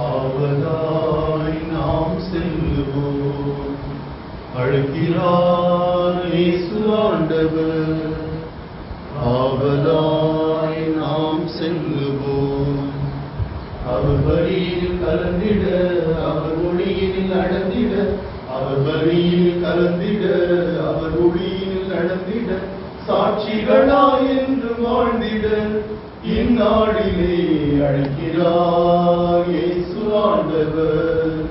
ஆவலாய் நாம் செல்லுவோம். அழைக்கிறார் இயேசு ஆண்டவர், ஆவலாய் நாம் செல்லுவோம். அவர் வழியில் கலந்திட, அவர் ஒளியில் நடந்திட, அவர் வழியில் கலந்திட, அவர் ஒளியில் நடந்திட, சாட்சிகளாய் என்று வாழ்ந்திட இந்நாளிலே அழைக்கிறார் இயேசு ஆண்டவர்.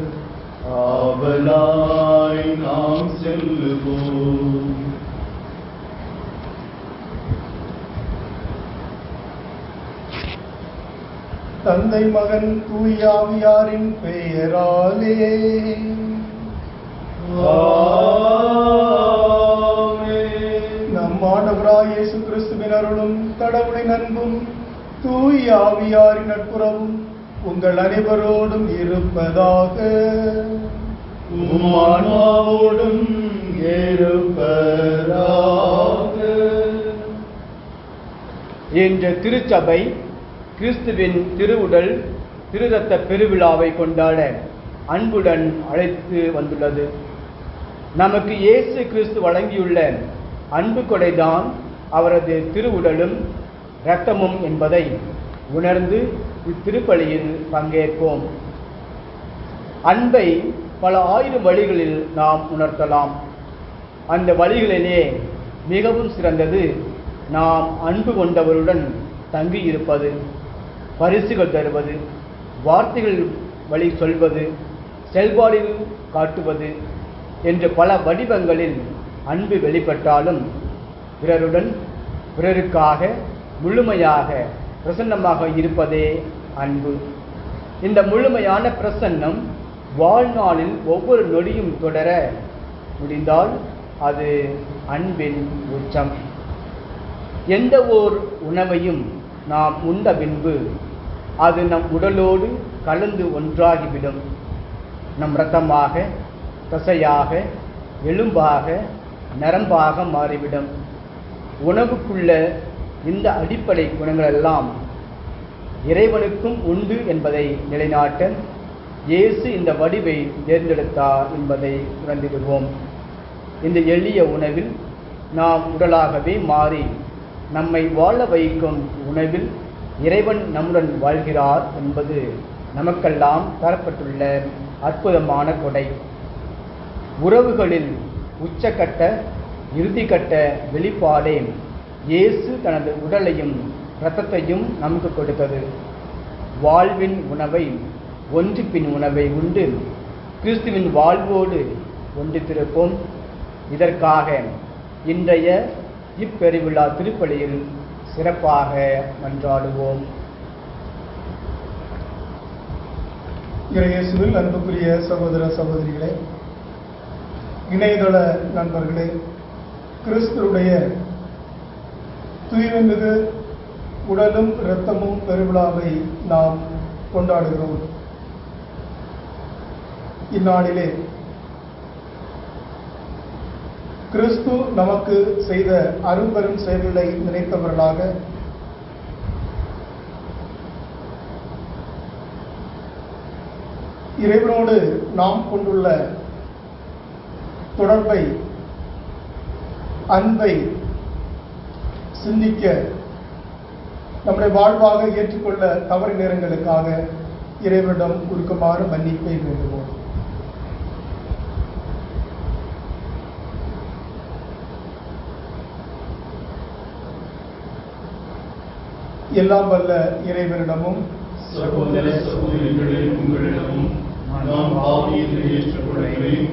ஆவலாய் நாம் செல்லுவோம். தந்தை மகன் தூய ஆவியாரின் பெயராலே நம் ஆண்டவராகிய இயேசு கிறிஸ்துவின் அருளும் கடவுளின் அன்பும் தூய ஆவியாரின் நட்புறவும் உங்கள் அனைவரோடும் இருப்பதாக. உம் ஆன்மாவோடும் இருப்பதாக. என்ற திருச்சபை கிறிஸ்துவின் திருவுடல் திருரத்த பெருவிழாவை கொண்டாட அன்புடன் அழைத்து வந்துள்ளது. நமக்கு இயேசு கிறிஸ்து வழங்கியுள்ள அன்பு கொடைதான் அவரது திருவுடலும் இரத்தமும் என்பதை உணர்ந்து இத்திருப்பலியில் பங்கேற்போம். அன்பை பல ஆயிரம் வழிகளில் நாம் உணர்த்தலாம். அந்த வழிகளிலே மிகவும் சிறந்தது நாம் அன்பு கொண்டவருடன் தங்கியிருப்பது, பரிசுகள் தருவது, வார்த்தைகள் வழி சொல்வது, செயல்பாடில் காட்டுவது என்ற பல வடிவங்களில் அன்பு வெளிப்பட்டாலும் பிறருடன் பிறருக்காக முழுமையாக பிரசன்னமாக இருப்பதே அன்பு. இந்த முழுமையான பிரசன்னம் வாழ்நாளில் ஒவ்வொரு நொடியும் தொடர முடிந்தால் அது அன்பின் உச்சம். எந்த ஓர் உணவையும் நாம் உண்ட பின்பு அது நம் உடலோடு கலந்து ஒன்றாகிவிடும். நம் இரத்தமாக, தசையாக, எலும்பாக, நரம்பாக மாறிவிடும். உணவுக்குள்ள இந்த அடிப்படை குணங்களெல்லாம் இறைவனுக்கும் உண்டு என்பதை நிலைநாட்ட இயேசு இந்த வடிவை தேர்ந்தெடுத்தார் என்பதை உணர்ந்திடுவோம். இந்த எளிய உணவில் நாம் உடலாகவே மாறி நம்மை வாழ வைக்கும் உணவில் இறைவன் நம்முடன் வாழ்கிறார் என்பது நமக்கெல்லாம் தரப்பட்டுள்ள அற்புதமான கொடை. உறவுகளில் உச்சக்கட்ட இறுதிக்கட்ட வெளிப்பாடே இயேசு தனது உடலையும் இரத்தத்தையும் நமக்கு கொடுத்தது. வாழ்வின் உணவை ஒன்று பின் உணவை உண்டு கிறிஸ்துவின் வாழ்வோடு ஒன்றித்திருப்போம். இதற்காக இன்றைய இப்பெருவிழா திருப்பலியில் சிறப்பாக மன்றாடுவோம். இயேசுவில் அன்புக்குரிய சகோதர சகோதரிகளே, இணையதள நண்பர்களே, கிறிஸ்துவுடைய தூய்மைமிகு உடலும் இரத்தமும் பெருவிழாவை நாம் கொண்டாடுகிறோம். இந்நாளிலே கிறிஸ்து நமக்கு செய்த அரும்பெரும் செயல்களை நினைத்தவர்களாக இறைவனோடு நாம் கொண்டுள்ள தொடர்பை, அன்பை சிந்திக்க நம்முடைய வாழ்வாக ஏற்றுக்கொள்ள தவறு நேரங்களுக்காக இறைவனிடம் உருக்கமான மன்னிப்பை வேண்டுவோம். எல்லாம் வல்ல இறைவனிடமும் சகோதர சகோதரிகளே, உங்களிடமும் நான் பாவியில் ஏற்றுக்கொள்கிறேன்.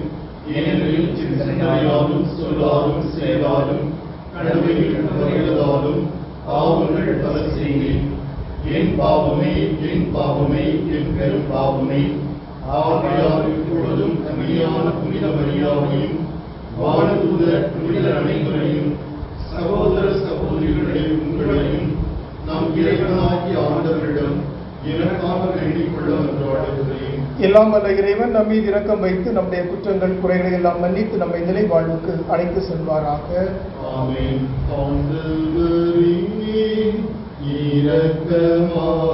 ஏனெனில் சிந்தனையாலும் சொல்லாலும் செயலாலும் கடமையில் தவறியதாலும் பாவங்கள் பல செய்தேன். என் பாவமே, என் பாவமே, என் பெரும் பாவமே. ஆகையால் இப்பொழுதும் கன்னியான புனித மரியாதையும் வானதூதர் புனிதர் அனைவரையும் சகோதர சகோதரிகளே உங்களையும் நம் இறைவனாகிய ஆண்டவரிடம் எனக்காக வேண்டிக் கொள்ள மன்றாடுகிறேன். எல்லாம் வல்ல இறைவன் நம் மீது இரக்கம் வைத்து நம்முடைய குற்றங்கள் குறைகளை எல்லாம் மன்னித்து நம்மை நிலை வாழ்வுக்கு அழைத்து செல்வாராக. ஆமென். ஆண்டவரே இரக்கமாயிரும்.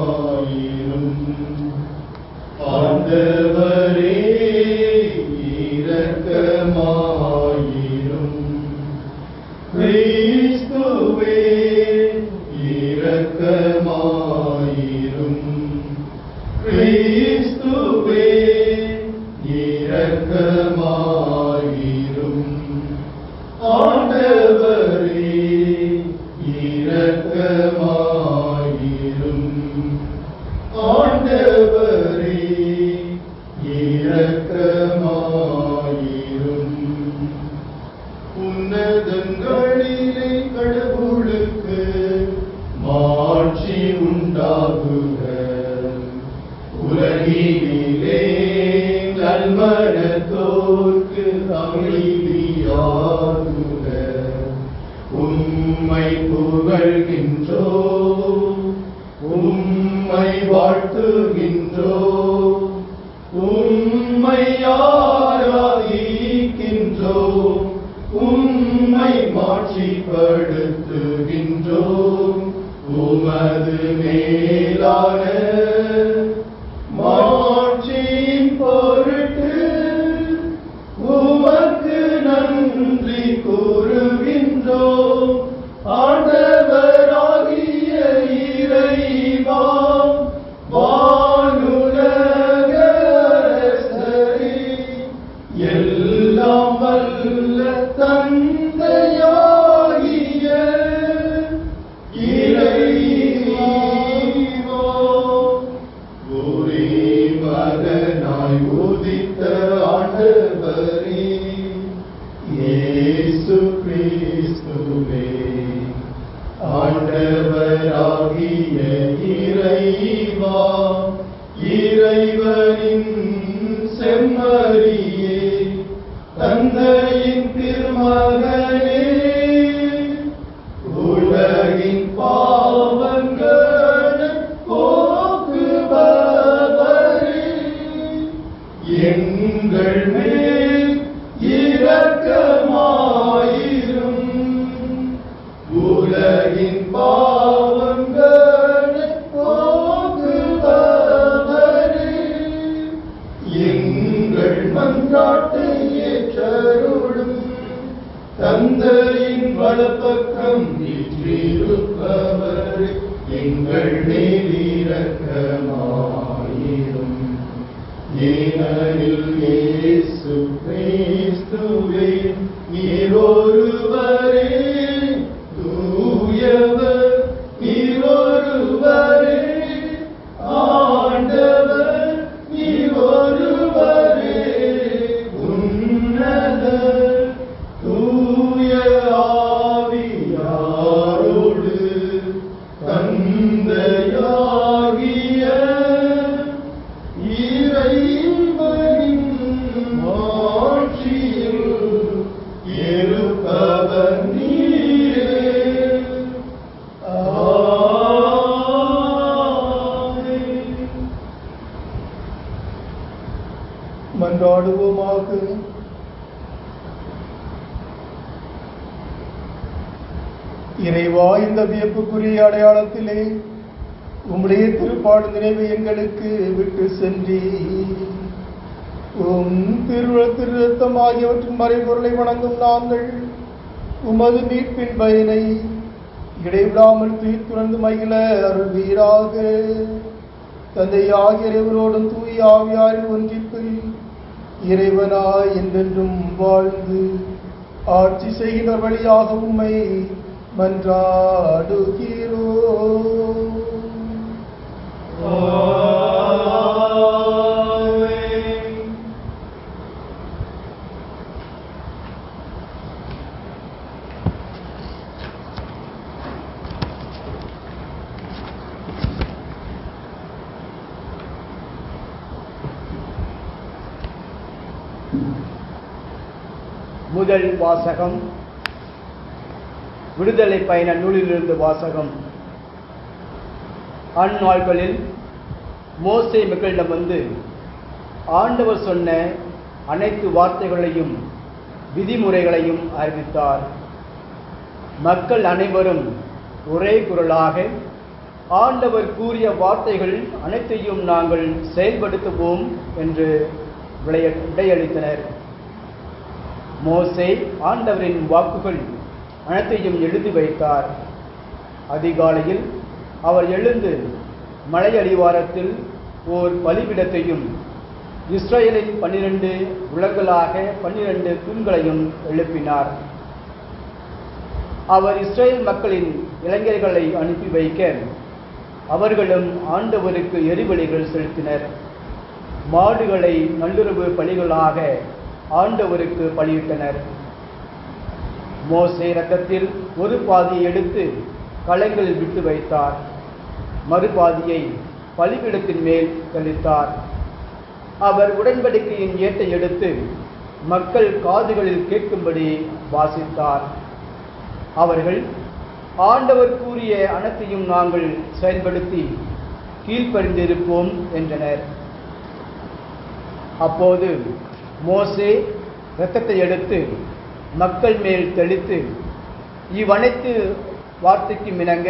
இரக்கமாயிரும். ஆண்டவரே இரக்கமாயிரும். உன்னதங்களிலே கடவுளுக்கு மாட்சி உண்டாகுக. உலகினிலே நல்மனத்தோர்க்கு அமைதியாகுக. உம்மை புகழ்கின்றோ, உம்மை வாழ்த்துகின்றோ, உம்மை ஆராதிக்கின்றோ, உம்மை மாட்சிப்படுத்துகின்றோ. உமது மேலான மாட்சியின் பொருட்டு உமக்கு நன்றி கூறுகின்றோ. ஆண்டவராகிய இறைவா, வானுலக அரசரே, எல்லாம் வல்ல தந்தையாகிய இறைவா, ஒரே மகனாய் உதித்த ஆண்டவரே இயேசு கிறிஸ்துவே, ஆண்டவராகிய இறைவா, இறைவனின் செம்மறியே, தந்தையின் திருமகனே, உலகின் பாவங்களை போக்குபவரே, எங்கள் மேல் இரக்கமாயிரும். உலகின் பாவங்களை போக்குபவரே, எங்கள் மன்றாட்டை ஏற்றருளும். தந்தையின் வலப்பக்கம் வீற்றிருப்பவரே, எங்கள் மேல் இரக்கமாயிரும். ஏனெனில் இயேசு கிறிஸ்துவே, நீர் ஒருவரே தூயவர், நீர் ஒருவரே ஆண்டவர், நீர் ஒருவரே உன்னதர். தூய ஆவியாரோடு தந்தையாகிய இறைவனின் மாட்சியில் இருப்பவர் நீரே. ஆமென். மன்றாடுவோமாக. இறைவா, இந்த வியப்புக்குரிய அடையாளத்திலே உம்முடைய திருப்பாடு நினைவை எங்களுக்கு விட்டு சென்றி உம் திருரத்தம் ஆகியவற்றின் மறைபொருளை வணங்கும் நாங்கள் உமது மீட்பின் பயனை இடைவிடாமல் துறந்து மகிழ அருள்வீராக. தந்தையாகிய இறைவனோடும் தூய ஆவியாரின் ஒன்றிப்பில் இறைவனாய் என்றென்றும் வாழ்ந்து ஆட்சி செய்கின்ற வழியாக உம்மை மன்றாடுகிறோம். முதல் வாசகம் விடுதலை பயண நூலிலிருந்து வாசகம். அந்நாட்களில் மோசே மக்களிடம் வந்து ஆண்டவர் சொன்ன அனைத்து வார்த்தைகளையும் விதிமுறைகளையும் அறிவித்தார். மக்கள் அனைவரும் ஒரே குரலாக ஆண்டவர் கூறிய வார்த்தைகள் அனைத்தையும் நாங்கள் செயல்படுத்துவோம் என்று விடையளித்தனர். மோசே ஆண்டவரின் வாக்குகள் அனைத்தையும் எழுதி வைத்தார். அதிகாலையில் அவர் எழுந்து மலை அடிவாரத்தில் ஓர் பலிபீடத்தையும் இஸ்ரேலின் 12 உலகளாக 12 தூண்களையும் எழுப்பினார். அவர் இஸ்ரேல் மக்களின் இளைஞர்களை அனுப்பி வைக்க அவர்களும் ஆண்டவருக்கு எரிபலிகள் செலுத்தினர். மாடுகளை நள்ளிரவு பலிகளாக ஆண்டவருக்கு பலியிட்டனர். மோசே இரத்தத்தில் ஒரு பாதியை எடுத்து களங்களில் விட்டு வைத்தார். மறுபாதியை பலிபீடத்தின் மேல் தெளித்தார். அவர் உடன்படிக்கையின் ஏட்டை எடுத்து மக்கள் காதுகளில் கேட்கும்படி வாசித்தார். அவர்கள் ஆண்டவர் கூறிய அனைத்தையும் நாங்கள் செயல்படுத்தி கீழ்ப்படிந்திருப்போம் என்றனர். அப்போது மோசே இரத்தத்தை எடுத்து மக்கள் மேல் தெளித்து, இவ்வனைத்து வார்த்தைக்கு இணங்க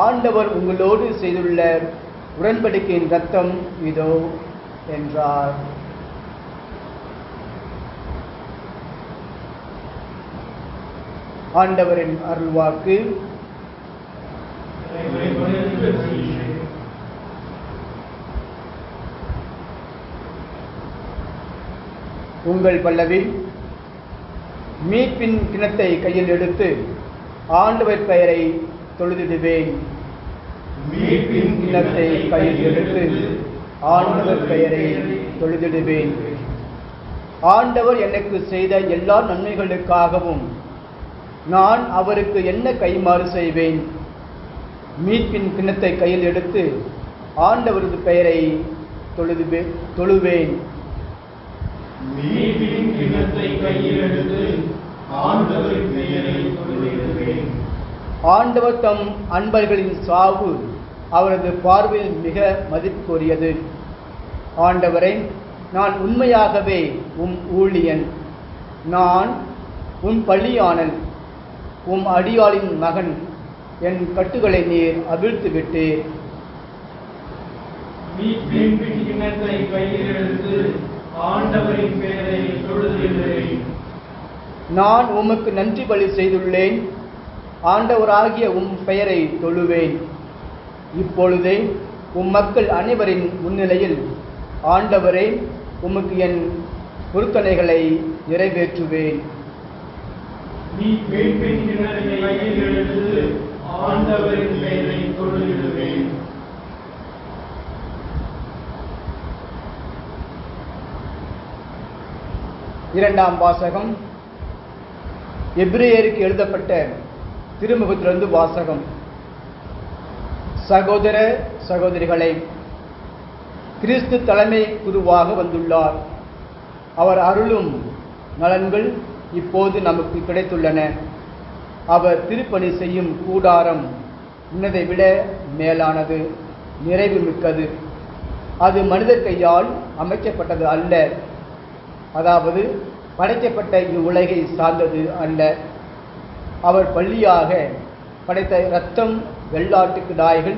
ஆண்டவர் உங்களோடு செய்துள்ள உடன்படிக்கையின் இரத்தம் இதோ என்றார். ஆண்டவரின் அருள்வாக்கு. உங்கள் பல்லவி. மீட்பின் கிணத்தை கையில் எடுத்து ஆண்டவர் பெயரை தொழுதிடுவேன். மீட்பின் கிணத்தை கையில் எடுத்து ஆண்டவர் பெயரை தொழுதிடுவேன். ஆண்டவர் எனக்கு செய்த எல்லா நன்மைகளுக்காகவும் நான் அவருக்கு என்ன கைமாறு செய்வேன்? மீட்பின் கிணத்தை கையில் எடுத்து ஆண்டவரது பெயரை தொழுவேன். மீட்பின் கிண்ணத்தை கையில் எடுத்து ஆண்டவர் பெயரை தொழுதிடுவேன். ஆண்டவர் தம் அன்பர்களின் சாவு அவரது பார்வையில் மிக மதிப்புக்குரியது. ஆண்டவரை, நான் உண்மையாகவே உம் ஊழியன். நான் உம் பள்ளியானன், உம் அடியாளின் மகன். என் கட்டுகளை நீர் அவிழ்த்து விட்டீர். மீட்பின் கிண்ணத்தை கையில் எடுத்து ஆண்டவரின் பெயரை தொழுதிடுவேன். நான் உமக்கு நன்றி பலி செய்துள்ளேன். ஆண்டவராகிய உம் பெயரை தொழுவேன். இப்பொழுதே உம் மக்கள் அனைவரின் முன்னிலையில் ஆண்டவரே, உமக்கு என் பொருத்தனைகளை நிறைவேற்றுவேன். மீட்பின் கிண்ணத்தை கையில் எடுத்து ஆண்டவரின் பெயரை தொழுதிடுவேன். இரண்டாம் வாசகம். எபிரேயருக்கு எழுதப்பட்ட திருமுகத்திலிருந்து வாசகம். சகோதர சகோதரிகளை, கிறிஸ்து தலைமை குருவாக வந்துள்ளார். அவர் அருளும் நலன்கள் இப்போது நமக்கு கிடைத்துள்ளன. அவர் திருப்பணி செய்யும் கூடாரம் முன்னதை விட மேலானது, நிறைவு மிக்கது. அது மனிதர் கையால் அமைக்கப்பட்டது அல்ல, அதாவது படைக்கப்பட்ட இவ்வுலகை சார்ந்தது அல்ல. அவர் பள்ளியாக படைத்த இரத்தம் வெள்ளாட்டு கிடாய்கள்,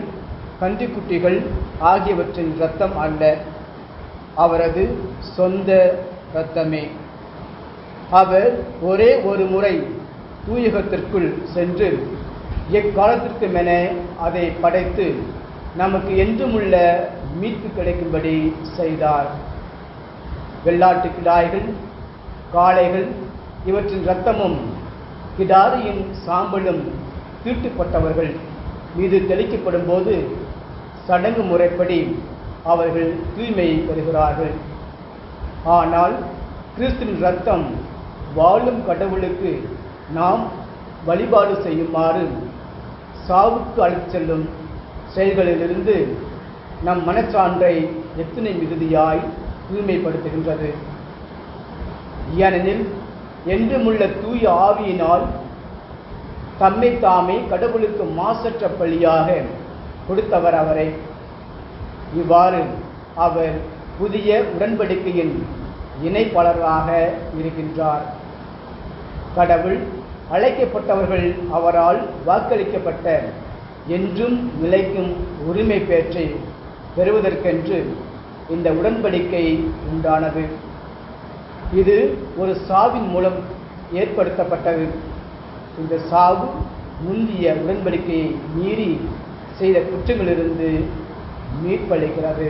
கன்றுக்குட்டிகள் ஆகியவற்றின் இரத்தம் அல்ல, அவரது சொந்த இரத்தமே. அவர் ஒரே ஒரு முறை தூயகத்திற்குள் சென்று எக்காலத்திற்குமென அதை படைத்து நமக்கு என்றுமுள்ள மீட்பு கிடைக்கும்படி செய்தார். வெள்ளாட்டு கிடாய்கள், காளைகள் இவற்றின் இரத்தமும் கிடாரியின் சாம்பலும் தீட்டுப்பட்டவர்கள் மீது தெளிக்கப்படும் போது சடங்கு முறைப்படி அவர்கள் தூய்மை பெறுகிறார்கள். ஆனால் கிறிஸ்துவின் இரத்தம் வாழும் கடவுளுக்கு நாம் வழிபாடு செய்யுமாறு சாவுக்கு அழைத்து செல்லும் செயல்களிலிருந்து நம் மனச்சான்றை எத்தனை மிகுதியாய் தூய்மைப்படுத்துகின்றது. ஏனெனில் என்றுமுள்ள தூய ஆவியினால் தம்மை தாமே கடவுளுக்கு மாசற்ற பலியாக கொடுத்தவர் அவரை. இவ்வாறு அவர் புதிய உடன்படிக்கையின் இணைப்பாளராக இருக்கின்றார். கடவுள் அழைக்கப்பட்டவர்கள் அவரால் வாக்களிக்கப்பட்ட என்றும் நிலைக்கும் உரிமை பெற்றை பெறுவதற்கென்று இந்த உடன்படிக்கை உண்டானது. இது ஒரு சாவின் மூலம் ஏற்படுத்தப்பட்டது. இந்த சாவு முந்திய உடன்படிக்கையை மீறி செய்த குற்றங்களிலிருந்து மீட்பளிக்கிறது.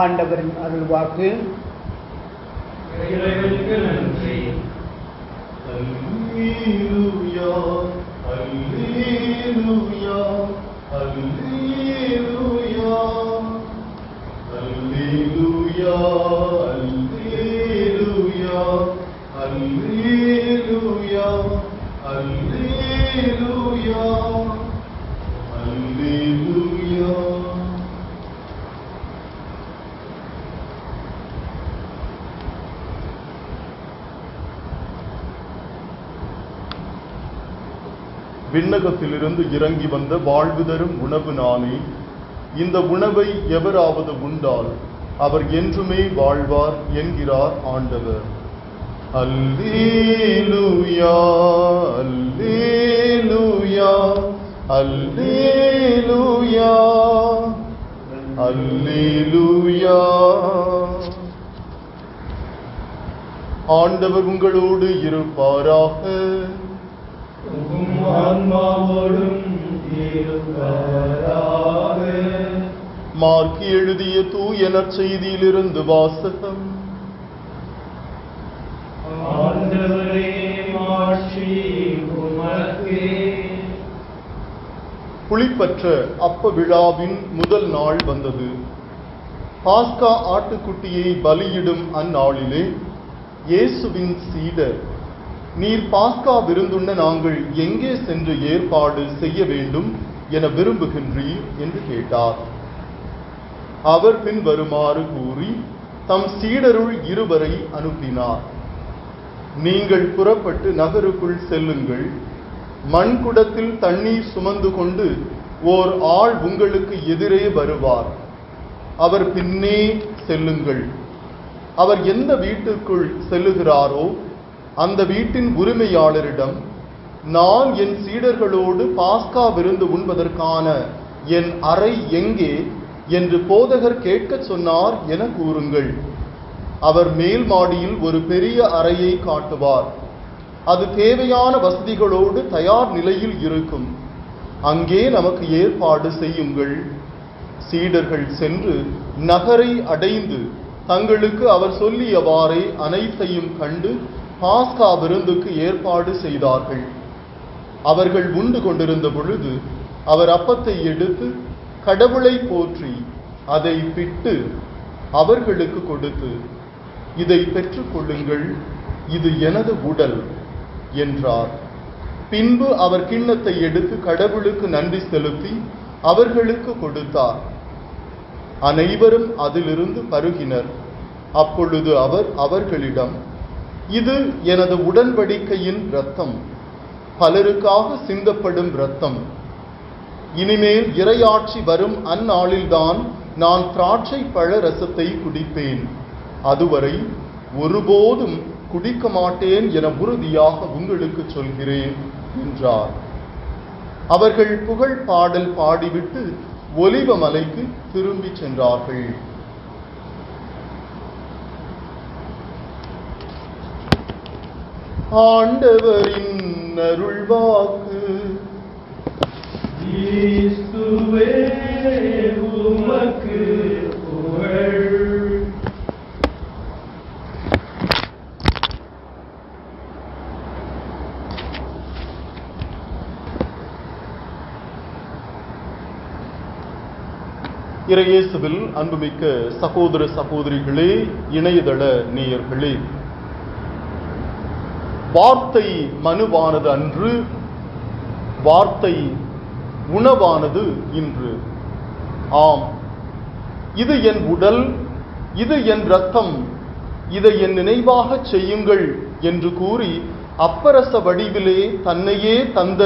ஆண்டவரின் அருள்வாக்கு. இறைவனுக்கு நன்றி. அல்லேலூயா அல்லேலூயா அல்லேலூயா அல்லேலூயா அல்லேலூயா அல்லேலூயா அல்லேலூயா அல்லேலூயா. விண்ணகத்திலிருந்து இறங்கி வந்த வாழ்வு தரும் உணவு நானே. இந்த உணவை எவராவது உண்டால் அவர் என்றுமே வாழ்வார் என்கிறார் ஆண்டவர். அல்லேலூயா அல்லேலூயா அல்லேலூயா அல்லேலூயா. ஆண்டவர் உங்களோடு இருப்பாராக. உம் ஆன்மாவோடும் இருப்பாராக. மார்க்கு எழுதிய தூய நற்செய்தியிலிருந்து வாசகம். ஆண்டவரே மாட்சி உமக்கே. புளிப்பற்ற அப்ப விழாவின் முதல் நாள் வந்தது. பாஸ்கா ஆட்டுக்குட்டியை பலியிடும் அந்நாளிலே இயேசுவின் சீடர், நீர் பாஸ்கா விருந்துண்ண நாங்கள் எங்கே சென்று ஏற்பாடு செய்ய வேண்டும் என விரும்புகின்றீர் என்று கேட்டார். அவர் பின் வருமாறு கூறி தம் சீடருள் இருவரை அனுப்பினார். நீங்கள் புறப்பட்டு நகருக்குள் செல்லுங்கள். மண்குடத்தில் தண்ணீர் சுமந்து கொண்டு ஓர் ஆள் உங்களுக்கு எதிரே வருவார். அவர் பின்னே செல்லுங்கள். அவர் எந்த வீட்டுக்குள் செல்லுகிறாரோ அந்த வீட்டின் உரிமையாளரிடம், நான் என் சீடர்களோடு பாஸ்கா விருந்து உண்பதற்கான என் அறை எங்கே என்று போதகர் கேட்கச் சொன்னார் என கூறுங்கள். அவர் மேல் மாடியில் ஒரு பெரிய அறையை காட்டுவார். அது தேவையான வசதிகளோடு தயார் நிலையில் இருக்கும். அங்கே நமக்கு ஏற்பாடு செய்யுங்கள். சீடர்கள் சென்று நகரை அடைந்து தங்களுக்கு அவர் சொல்லியவாறே அனைத்தையும் கண்டு பாஸ்கா விருந்துக்கு ஏற்பாடு செய்தார்கள். அவர்கள் உண்டு கொண்டிருந்த பொழுது அவர் அப்பத்தை எடுத்து கடவுளை போற்றி அதை பிட்டு அவர்களுக்கு கொடுத்து, இதை பெற்றுக் கொள்ளுங்கள், இது எனது உடல் என்றார். பின்பு அவர் கிண்ணத்தை எடுத்து கடவுளுக்கு நன்றி செலுத்தி அவர்களுக்கு கொடுத்தார். அனைவரும் அதிலிருந்து பருகினர். அப்பொழுது அவர் அவர்களிடம், இது எனது உடன்படிக்கையின் இரத்தம், பலருக்காக சிந்தப்படும் இரத்தம். இனிமேல் இறையாட்சி வரும் அந்நாளில்தான் நான் திராட்சை பழ ரசத்தை குடிப்பேன். அதுவரை ஒருபோதும் குடிக்க மாட்டேன் என உறுதியாக உங்களுக்கு சொல்கிறேன் என்றார். அவர்கள் புகழ் பாடல் பாடிவிட்டு ஒலிவ மலைக்கு திரும்பி சென்றார்கள். ஆண்டவரின் அருள்வாக்கு. கிறிஸ்துவே உமக்கு புகழ். இறையேசுவில் அன்புமிக்க சகோதர சகோதரிகளே, இணையதள நேயர்களே, வார்த்தை மனுவானது அன்று, வார்த்தை உணவானது இன்று. ஆம், இது என் உடல், இது என் இரத்தம், இதை என் நினைவாக செய்யுங்கள் என்று கூறி அப்பரச வடிவிலே தன்னையே தந்த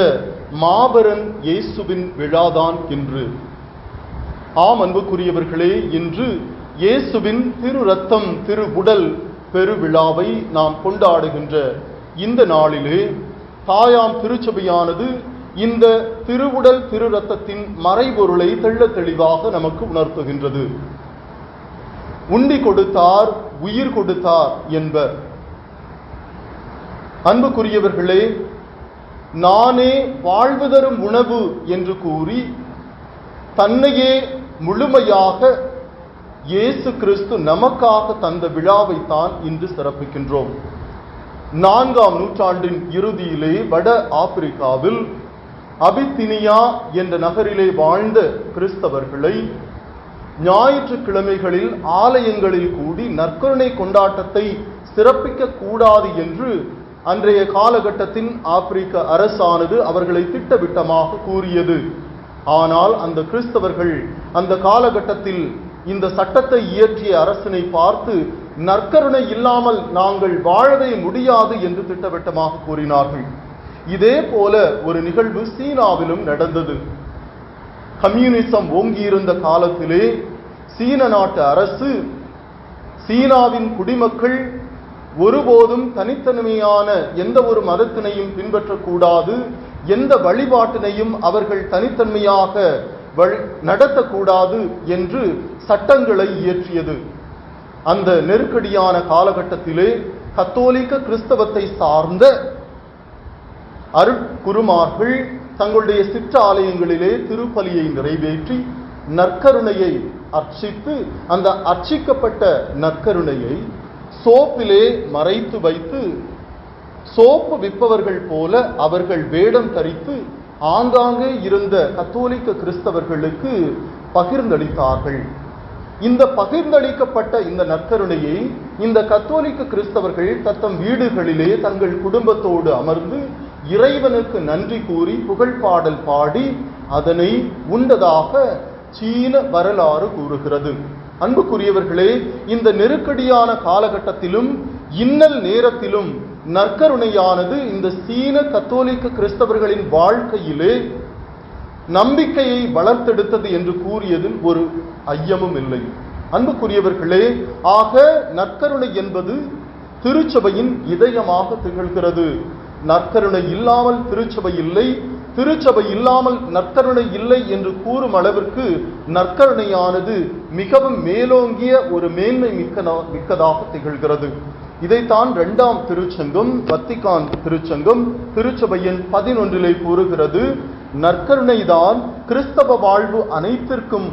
மாபெரும் இயேசுவின் விழாதான் இன்று. ஆம் அன்புக்குரியவர்களே, இன்று இயேசுவின் திரு ரத்தம் திரு உடல் பெருவிழாவை நாம் கொண்டாடுகின்ற இந்த நாளிலே தாயாம் திருச்சபையானது இந்த திருவுடல் திரு ரத்தத்தின் மறைபொருளை தெள்ளத் தெளிவாக நமக்கு உணர்த்துகின்றது. உண்டி கொடுத்தார், உயிர் கொடுத்தார் என்பர். அன்புக்குரியவர்களே, நானே வாழ்வு தரும் உணவு என்று கூறி தன்னையே முழுமையாக இயேசு கிறிஸ்து நமக்காக தந்த விழாவைத்தான் இன்று சிறப்பிக்கின்றோம். 4ஆம் நூற்றாண்டின் இறுதியிலே வட ஆப்பிரிக்காவில் அபித்தினியா என்ற நகரிலே வாழ்ந்த கிறிஸ்தவர்களை ஞாயிற்றுக்கிழமைகளில் ஆலயங்களில் கூடி நற்கருணை கொண்டாட்டத்தை சிறப்பிக்க கூடாது என்று அன்றைய காலகட்டத்தின் ஆப்பிரிக்க அரசானது அவர்களை திட்டவட்டமாக கூறியது. ஆனால் அந்த கிறிஸ்தவர்கள் அந்த காலகட்டத்தில் இந்த சட்டத்தை இயற்றிய அரசனை பார்த்து நற்கருணை இல்லாமல் நாங்கள் வாழவே முடியாது என்று திட்டவட்டமாக கூறினார்கள். இதே போல ஒரு நிகழ்வு சீனாவிலும் நடந்தது. கம்யூனிசம் ஓங்கியிருந்த காலத்திலே சீன நாட்டு அரசு சீனாவின் குடிமக்கள் ஒருபோதும் தனித்தன்மையான எந்த ஒரு மதத்தினையும் பின்பற்றக்கூடாது, எந்த வழிபாட்டினையும் அவர்கள் தனித்தன்மையாக நடத்தக்கூடாது என்று சட்டங்களை இயற்றியது. அந்த நெருக்கடியான காலகட்டத்திலே கத்தோலிக்க கிறிஸ்தவத்தை சார்ந்த அருட்குருமார்கள் தங்களுடைய சிற்றாலயங்களிலே திருப்பலியை நிறைவேற்றி நற்கருணையை அர்ச்சித்து அந்த அர்ச்சிக்கப்பட்ட நற்கருணையை சோப்பிலே மறைத்து வைத்து சோப்பு விற்பவர்கள் போல அவர்கள் வேடம் தரித்து ஆங்காங்கே இருந்த கத்தோலிக்க கிறிஸ்தவர்களுக்கு பகிர்ந்தளித்தார்கள். இந்த பகிர்ந்தளிக்கப்பட்ட இந்த நற்கருணையை இந்த கத்தோலிக்க கிறிஸ்தவர்கள் தத்தம் வீடுகளிலே தங்கள் குடும்பத்தோடு அமர்ந்து இறைவனுக்கு நன்றி கூறி புகழ்பாடல் பாடி அதனை உண்டதாக சீன வரலாறு கூறுகிறது. அன்புக்குரியவர்களே, இந்த நெருக்கடியான காலகட்டத்திலும் இன்னல் நேரத்திலும் நற்கருணையானது இந்த சீன கத்தோலிக்க கிறிஸ்தவர்களின் வாழ்க்கையிலே நம்பிக்கையை வளர்த்தெடுத்தது என்று கூறியதில் ஒரு ஐயமும் இல்லை. அன்புக்குரியவர்களே, ஆக நற்கருணை என்பது திருச்சபையின் இதயமாக திகழ்கிறது. நற்கருணை இல்லாமல் திருச்சபை இல்லை, திருச்சபை இல்லாமல் நற்கருணை இல்லை என்று கூறும் அளவிற்கு நற்கருணையானது மிகவும் மேலோங்கிய ஒரு மேன்மை மிக்கதாக திகழ்கிறது. இதைத்தான் 2ஆம் திருச்சங்கம், வத்திக்கான் திருச்சங்கம் திருச்சபையின் 11 கூறுகிறது. நற்கருணைதான் கிறிஸ்தவ வாழ்வு அனைத்திற்கும்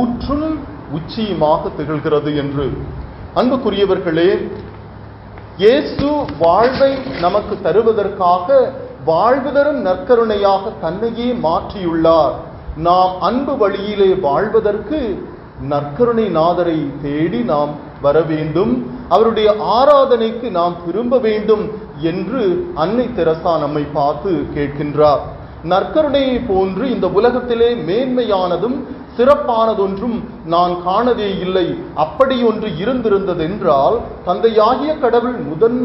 ஊற்றும் உச்சியுமாக திகழ்கிறது என்று. அன்புக்குரியவர்களே, இயேசு வாழ்வை நமக்கு தருவதற்காக வாழ்வு தரும் நற்கருணையாக தன்னையே மாற்றியுள்ளார். நாம் அன்பு வழியிலே வாழ்வதற்கு நற்கருணை நாதரை தேடி நாம் வர வேண்டும், அவருடைய ஆராதனைக்கு நாம் திரும்ப வேண்டும் என்று அன்னை தெரசா நம்மை பார்த்து கேட்கின்றார். நற்கருணையை போன்று இந்த உலகத்திலே மேன்மையானதும் சிறப்பானதொன்றும் நான் காணவே இல்லை. அப்படி ஒன்று இருந்திருந்ததென்றால் தந்தையாகிய கடவுள்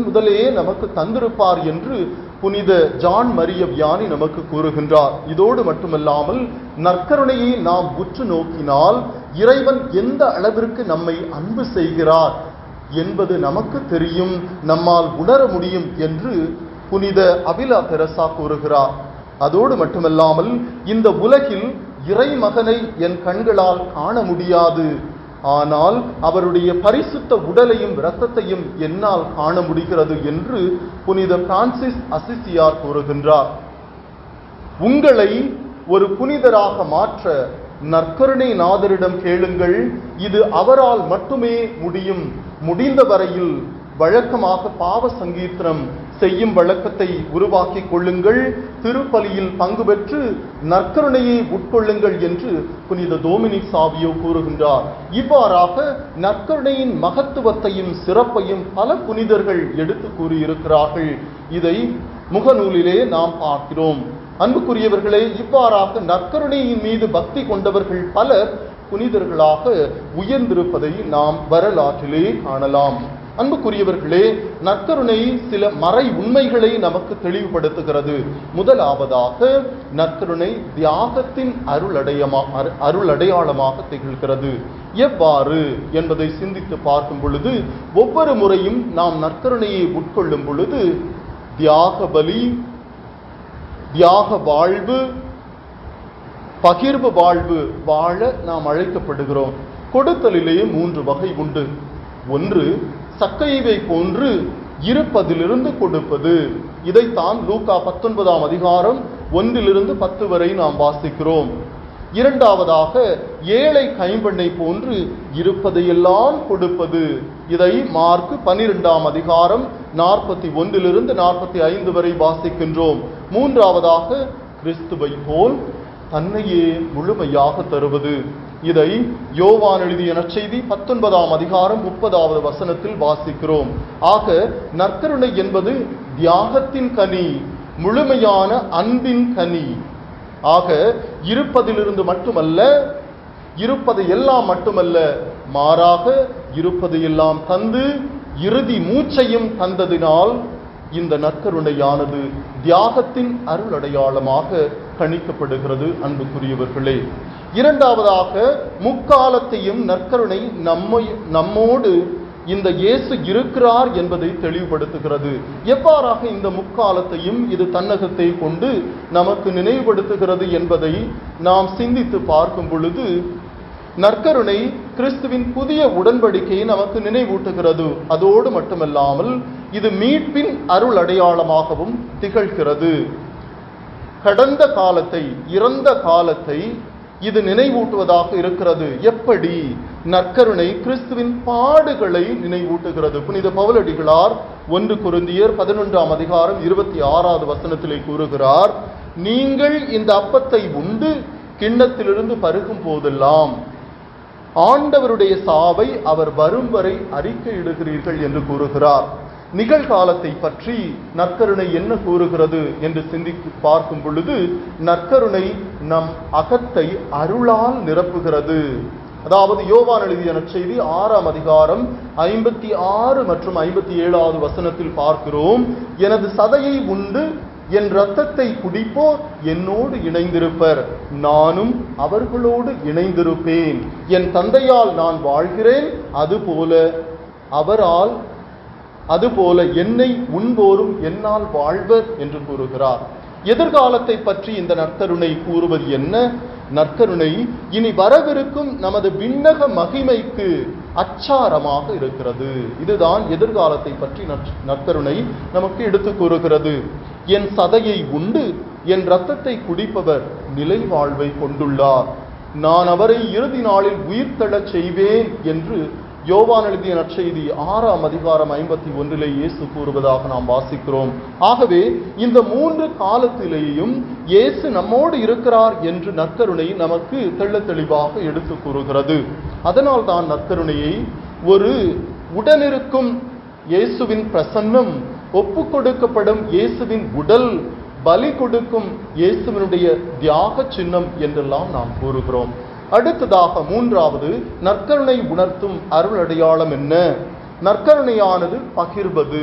முதலே நமக்கு தந்திருப்பார் என்று புனித ஜான் மரிய வியானி நமக்கு கூறுகின்றார். இதோடு மட்டுமல்லாமல் நற்கருணையை நாம் உற்று நோக்கினால் இறைவன் எந்த அளவிற்கு நம்மை அன்பு செய்கிறார் என்பது நமக்கு தெரியும், நம்மால் உணர முடியும் என்று புனித அபிலா தெரசா கூறுகிறார். அதோடு மட்டுமல்லாமல் இந்த உலகில் இறைமகனை என் கண்களால் காண முடியாது, ஆனால் அவருடைய பரிசுத்த உடலையும் இரத்தத்தையும் என்னால் காண முடிகிறது என்று புனித பிரான்சிஸ் அசிசியார் கூறுகின்றார். உங்களை ஒரு புனிதராக மாற்ற நற்கருணை நாதரிடம் கேளுங்கள், இது அவரால் மட்டுமே முடியும். முடிந்த வரையில் வழக்கமாக பாவ சங்கீர்த்தனம் செய்யும் வழக்கத்தை உருவாக்கி கொள்ளுங்கள், திருப்பலியில் பங்கு பெற்று நற்கருணையை உட்கொள்ளுங்கள் என்று புனித டோமினிக் சாவியோ கூறுகின்றார். இவ்வாறாக நற்கருணையின் மகத்துவத்தையும் சிறப்பையும் பல புனிதர்கள் எடுத்து கூறியிருக்கிறார்கள். இதை முகநூலிலே நாம் பார்க்கிறோம். அன்புக்குரியவர்களே, இவ்வாறாக நற்கருணையின் மீது பக்தி கொண்டவர்கள் பலர் புனிதர்களாக உயர்ந்திருப்பதை நாம் வரலாற்றிலே காணலாம். அன்புக்குரியவர்களே, நற்கருணை சில மறை உண்மைகளை நமக்கு தெளிவுபடுத்துகிறது. முதலாவதாக நற்கருணை தியாகத்தின் அருளடையாளமாக திகழ்கிறது. எவ்வாறு என்பதை சிந்தித்து பார்க்கும் பொழுது, ஒவ்வொரு முறையும் நாம் நற்கருணையை உட்கொள்ளும் பொழுது தியாக பலி, தியாக வாழ்வு, பகிர்வு வாழ்வு வாழ நாம் அழைக்கப்படுகிறோம். கொடுத்தலிலே 3 வகை உண்டு. ஒன்று, சக்கையை போன்று இருப்பதிலிருந்து கொடுப்பது. இதைத்தான் லூக்கா 19ஆம் அதிகாரம் 1 to 10 வரை நாம் வாசிக்கிறோம். இரண்டாவதாக ஏழை கைம்பெண்ணை போன்று இருப்பதையெல்லாம் கொடுப்பது. இதை மார்க் 12ஆம் அதிகாரம் 41 45 வரை வாசிக்கின்றோம். மூன்றாவதாக கிறிஸ்துவை போல் தன்னையே முழுமையாக தருவது. இதை யோவான் எழுதிய நற்செய்தி 19ஆம் அதிகாரம் 30வது வசனத்தில் வாசிக்கிறோம். ஆக நற்கருணை என்பது தியாகத்தின் கனி, முழுமையான அன்பின் கனி. ஆக இருப்பதிலிருந்து மட்டுமல்ல, இருப்பதையெல்லாம் மட்டுமல்ல, மாறாக இருப்பதையெல்லாம் தந்து இறுதி மூச்சையும் தந்ததினால் இந்த நற்கருணையானது தியாகத்தின் அருள் அடையாளமாக கணிக்கப்படுகிறது. அன்புக்குரியவர்களே, இரண்டாவதாக முக்காலத்தையும் நற்கருணை நம்மோடு இந்த இயேசு இருக்கிறார் என்பதை தெளிவுபடுத்துகிறது. எவ்வாறாக இந்த முக்காலத்தையும் இது தன்னகத்தை கொண்டு நமக்கு நினைவுபடுத்துகிறது என்பதை நாம் சிந்தித்து பார்க்கும் பொழுது, நற்கருணை கிறிஸ்துவின் புதிய உடன்படிக்கையை நமக்கு நினைவூட்டுகிறது. அதோடு மட்டுமல்லாமல் இது மீட்பின் அருள் அடையாளமாகவும் திகழ்கிறது. கடந்த காலத்தை, இறந்த காலத்தை இது நினைவூட்டுவதாக இருக்கிறது. எப்படி? நற்கருணை கிறிஸ்துவின் பாடுகளை நினைவூட்டுகிறது. புனித பவுலடிகளார் 1 கொரிந்தியர் 11ஆம் அதிகாரம் 26வது வசனத்திலே கூறுகிறார், நீங்கள் இந்த அப்பத்தை உண்டு கிண்ணத்திலிருந்து பருகும் போதெல்லாம் ஆண்டவருடைய சாவை அவர் வரும் வரை அறிக்கையிடுகிறீர்கள் என்று கூறுகிறார். நிகழ்காலத்தை பற்றி நற்கருணை என்ன கூறுகிறது என்று சிந்தித்து பார்க்கும் பொழுது, நற்கருணை நம் அகத்தை அருளால் நிரப்புகிறது. அதாவது யோவான் எழுதிய நற்செய்தி 6ஆம் அதிகாரம் 56 மற்றும் 57வது வசனத்தில் பார்க்கிறோம், எனது சதையை உண்டு என் இரத்தத்தை குடிப்போர் என்னோடு இணைந்திருப்பர், நானும் அவர்களோடு இணைந்திருப்பேன். என் தந்தையால் நான் வாழ்கிறேன், அதுபோல என்னை உண்போரும் என்னால் வாழ்வர் என்று கூறுகிறார். எதிர்காலத்தை பற்றி இந்த நற்கருணை கூறுவது என்ன? நற்கருணை இனி வரவிருக்கும் நமது விண்ணக மகிமைக்கு அச்சாரமாக இருக்கிறது. இதுதான் எதிர்காலத்தை பற்றி நற்கருணை நமக்கு எடுத்து கூறுகிறது. என் சதையை உண்டு என் இரத்தத்தை குடிப்பவர் நிலை வாழ்வை கொண்டுள்ளார், நான் அவரை இறுதி நாளில் உயிர்த்தெழச் செய்வேன் என்று யோவான் எழுதிய நற்செய்தி 6ஆம் அதிகாரம் 51 இயேசு கூறுவதாக நாம் வாசிக்கிறோம். ஆகவே இந்த 3 காலத்திலேயும் இயேசு நம்மோடு இருக்கிறார் என்று நற்கருணை நமக்கு தெள்ளத் தெளிவாக எடுத்து கூறுகிறது. அதனால் தான் நற்கருணையை ஒரு உடனிருக்கும் இயேசுவின் பிரசன்னம், ஒப்பு கொடுக்கப்படும் இயேசுவின் உடல், பலி கொடுக்கும் இயேசுவினுடைய தியாக சின்னம் என்றெல்லாம் நாம் கூறுகிறோம். அடுத்ததாக மூன்றாவது நற்கருணை உணர்த்தும் அருள் அடையாளம் என்ன? நற்கருணையானது பகிர்வது,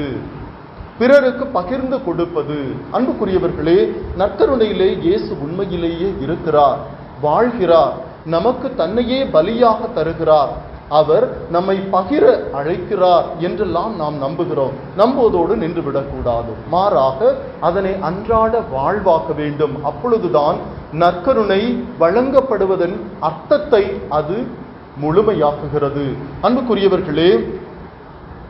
பிறருக்கு பகிர்ந்து கொடுப்பது. அன்புக்குரியவர்களே, நற்கருணையிலே இயேசு உண்மையிலேயே இருக்கிறார், வாழ்கிறார், நமக்கு தன்னையே பலியாக தருகிறார், அவர் நம்மை பகிர அழைக்கிறார் என்றெல்லாம் நாம் நம்புகிறோம். நம்புவதோடு நின்று விடக்கூடாது, மாறாக அதனை அன்றாட வாழ்வாக்க வேண்டும். அப்பொழுதுதான் நற்கருணை வழங்கப்படுவதன் அர்த்தத்தை அது முழுமையாக்குகிறது. அன்புக்குரியவர்களே,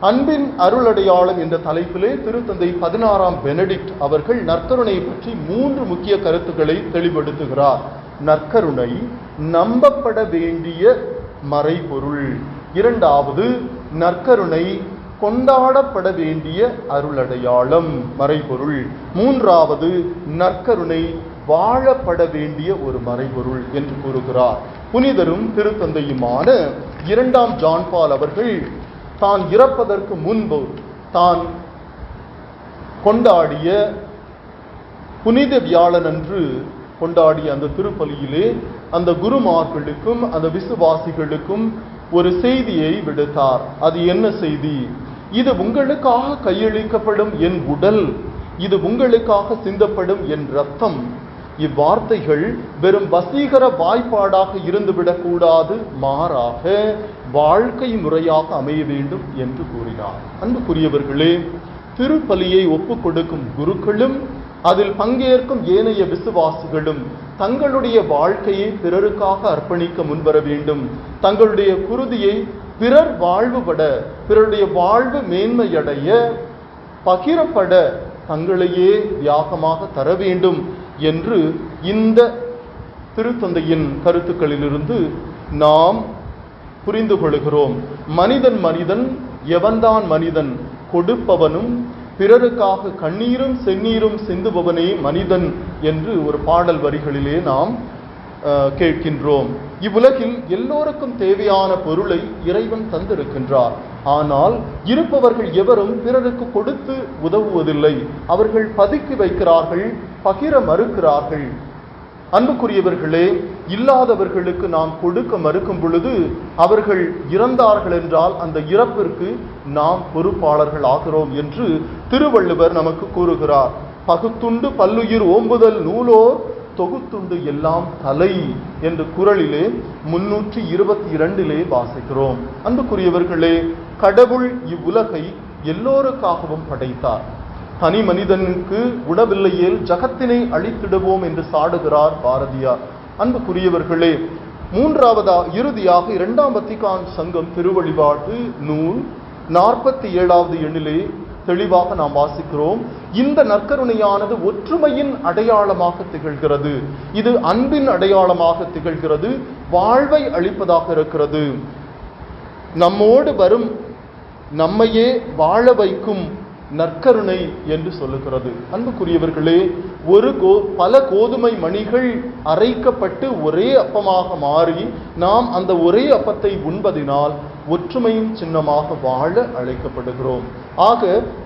அன்பின் அருளடையாளம் என்ற தலைப்பிலே திருத்தந்தை 16ஆம் பெனடிக்ட் அவர்கள் நற்கருணை பற்றி 3 முக்கிய கருத்துக்களை தெளிவுபடுத்துகிறார். நற்கருணை நம்பப்பட வேண்டிய மறைபொருள். இரண்டாவது, நற்கருணை கொண்டாடப்பட வேண்டிய அருளடையாளம், மறைபொருள். மூன்றாவது, நற்கருணை வாழப்பட வேண்டிய ஒரு மறைபொருள் என்று கூறுகிறார். புனிதரும் திருத்தந்தையுமான 2ஆம் ஜான் பால் அவர்கள் தான் இறப்பதற்கு முன்பு தான் கொண்டாடிய புனித வியாழனன்று கொண்டாடிய அந்த திருப்பலியிலே அந்த குருமார்களுக்கும் அந்த விசுவாசிகளுக்கும் ஒரு செய்தியை விடுத்தார். அது என்ன செய்தி? இது உங்களுக்காக கையளிக்கப்படும் என் உடல், இது உங்களுக்காக சிந்தப்படும் என் இரத்தம். இவ்வார்த்தைகள் வெறும் வசீகர வாய்ப்பாடாக இருந்துவிடக்கூடாது, மாறாக வாழ்க்கை முறையாக அமைய வேண்டும் என்று கூறினார். அன்புக்குரியவர்களே, திருப்பலியை ஒப்புக் கொடுக்கும் குருக்களும் அதில் பங்கேற்கும் ஏனைய விசுவாசிகளும் தங்களுடைய வாழ்க்கையை பிறருக்காக அர்ப்பணிக்க முன்வர வேண்டும். தங்களுடைய குருதியை பிறர் வாழ்வுபட, பிறருடைய வாழ்வு மேன்மையடைய, பகிரப்பட தங்களையே தியாகமாக தர வேண்டும் என்று இந்த திருத்தந்தையின் கருத்துக்களிலிருந்து நாம் புரிந்து கொள்கிறோம். மனிதன் எவன்தான் மனிதன்? கொடுப்பவனும் பிறருக்காக கண்ணீரும் செந்நீரும் சிந்துபவனே மனிதன் என்று ஒரு பாடல் வரிகளிலே நாம் கேட்கின்றோம். இவ்வுலகில் எல்லோருக்கும் தேவையான பொருளை இறைவன் தந்திருக்கின்றார். ஆனால் இருப்பவர்கள் எவரும் பிறருக்கு கொடுத்து உதவுவதில்லை. அவர்கள் பதுக்கி வைக்கிறார்கள், பகிர மறுக்கிறார்கள். அன்புக்குரியவர்களே, இல்லாதவர்களுக்கு நாம் கொடுக்க மறுக்கும் பொழுது அவர்கள் இறந்தார்கள் என்றால் அந்த இறப்பிற்கு நாம் பொறுப்பாளர்கள் ஆகிறோம் என்று திருவள்ளுவர் நமக்கு கூறுகிறார். பகுத்துண்டு பல்லுயிர் ஓம்புதல் நூலோர் தொகுத்துண்டு எல்லாம் தலை என்று குறளிலே 322 வாசிக்கிறோம். அன்புக்குரியவர்களே, கடவுள் இவ்வுலகை எல்லோருக்காகவும் படைத்தார். தனி மனிதனுக்கு உணவில்லையேல் ஜகத்தினை அழித்திடுவோம் என்று சாடுகிறார் பாரதியார். அன்புக்குரியவர்களே, இறுதியாக 2ஆம் வத்திக்கான் சங்கம் திருவழிபாட்டு நூல் 47வது எண்ணிலே தெளிவாக நாம் வாசிக்கிறோம். இந்த நற்கருணையானது ஒற்றுமையின் அடையாளமாக திகழ்கிறது. இது அன்பின் அடையாளமாக திகழ்கிறது. வாழ்வை அளிப்பதாக இருக்கிறது. நம்மோடு வரும் நம்மையே வாழ வைக்கும் நற்கருணை என்று சொல்லுகிறது. அன்புக்குரியவர்களே, பல கோதுமை மணிகள் அரைக்கப்பட்டு ஒரே அப்பமாக மாறி நாம் அந்த ஒரே அப்பத்தை உண்பதினால் ஒற்றுமையின் சின்னமாக வாழ அழைக்கப்படுகிறோம். ஆக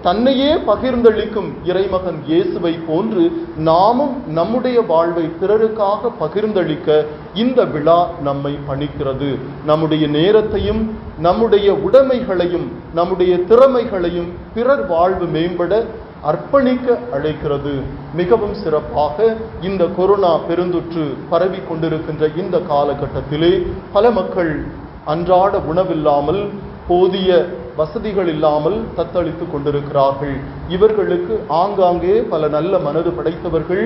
தன்னையே பகிர்ந்தளிக்கும் இறைமகன் இயேசுவை போன்று நாமும் நம்முடைய வாழ்வை பிறருக்காக பகிர்ந்தளிக்க இந்த விழா நம்மை பணிக்கிறது. நம்முடைய நேரத்தையும் நம்முடைய உடைமைகளையும் நம்முடைய திறமைகளையும் பிறர் வாழ்வு மேம்பட அர்ப்பணிக்க அழைக்கிறது. மிகவும் சிறப்பாக இந்த கொரோனா பெருந்தொற்று பரவி கொண்டிருக்கின்ற இந்த காலகட்டத்திலே பல மக்கள் அன்றாட உணவில்லாமல், போதிய வசதிகள் இல்லாமல் தத்தளித்துக் கொண்டிருக்கிறார்கள். இவர்களுக்கு ஆங்காங்கே பல நல்ல மனது படைத்தவர்கள்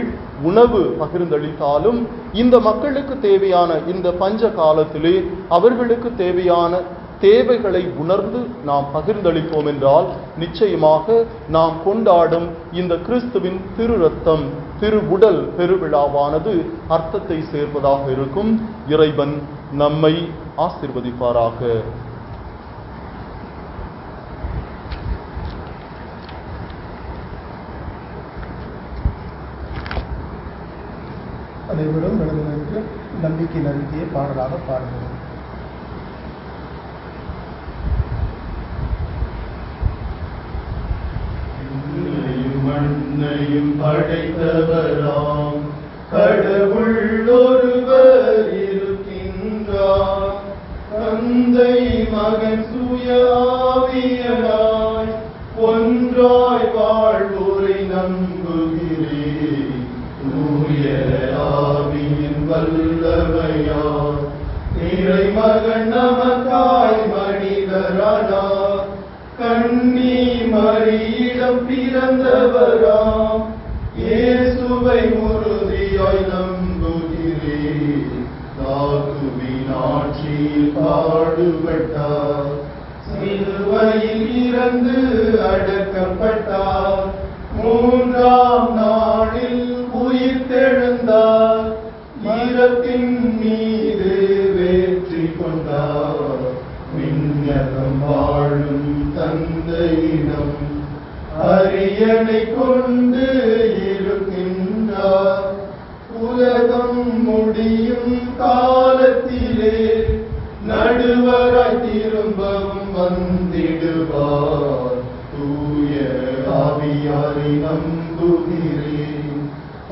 உணவு பகிர்ந்தளித்தாலும் இந்த மக்களுக்கு தேவையான இந்த பஞ்ச காலத்திலே அவர்களுக்கு தேவையான தேவைகளை உணர்ந்து நாம் பகிர்ந்தளிப்போம் என்றால் நிச்சயமாக நாம் கொண்டாடும் இந்த கிறிஸ்துவின் திரு ரத்தம், திரு உடல் பெருவிழாவானது அர்த்தத்தை சேர்ப்பதாக இருக்கும். இறைவன் நம்மை ஆசீர்வதிப்பாராக. அனைவரும் நடந்து நம்பிக்கை நம்பிக்கையை பாடலாக பாடுகிறோம். மண்ணையும் படைத்தவராம் கடவுள் ஒருவர் இருக்கின்றார். தந்தை மகன் தூய ஆவியராய் ஒன்றாய் வாழ்வோரை நம்புகிறேன். தூய ஆவியின் வல்லமையார் இறைமகன் நமக்காய் மனிதரானார். கன்னி மரியிடம் பிறந்தவராம் இயேசுவை உறுதியாய் நம்புகிறேன். தாகுவின் ஆட்சியில் பாடுபட்டார், சிலுவையில் இறந்து அடக்கப்பட்டார், 3ஆம் நாளில் உயிர்த்தெழுந்தார், இறப்பின் மீது வெற்றி கொண்டார். விண்ணகம் வாழும் தந்தையிடம் அரியணை கொண்டு இருக்கின்றார். உலகம் முடியும் காலத்திலே நடுவராய் திரும்பவும் வந்திடுவார். தூய ஆவியாரை நம்புகிறேன்,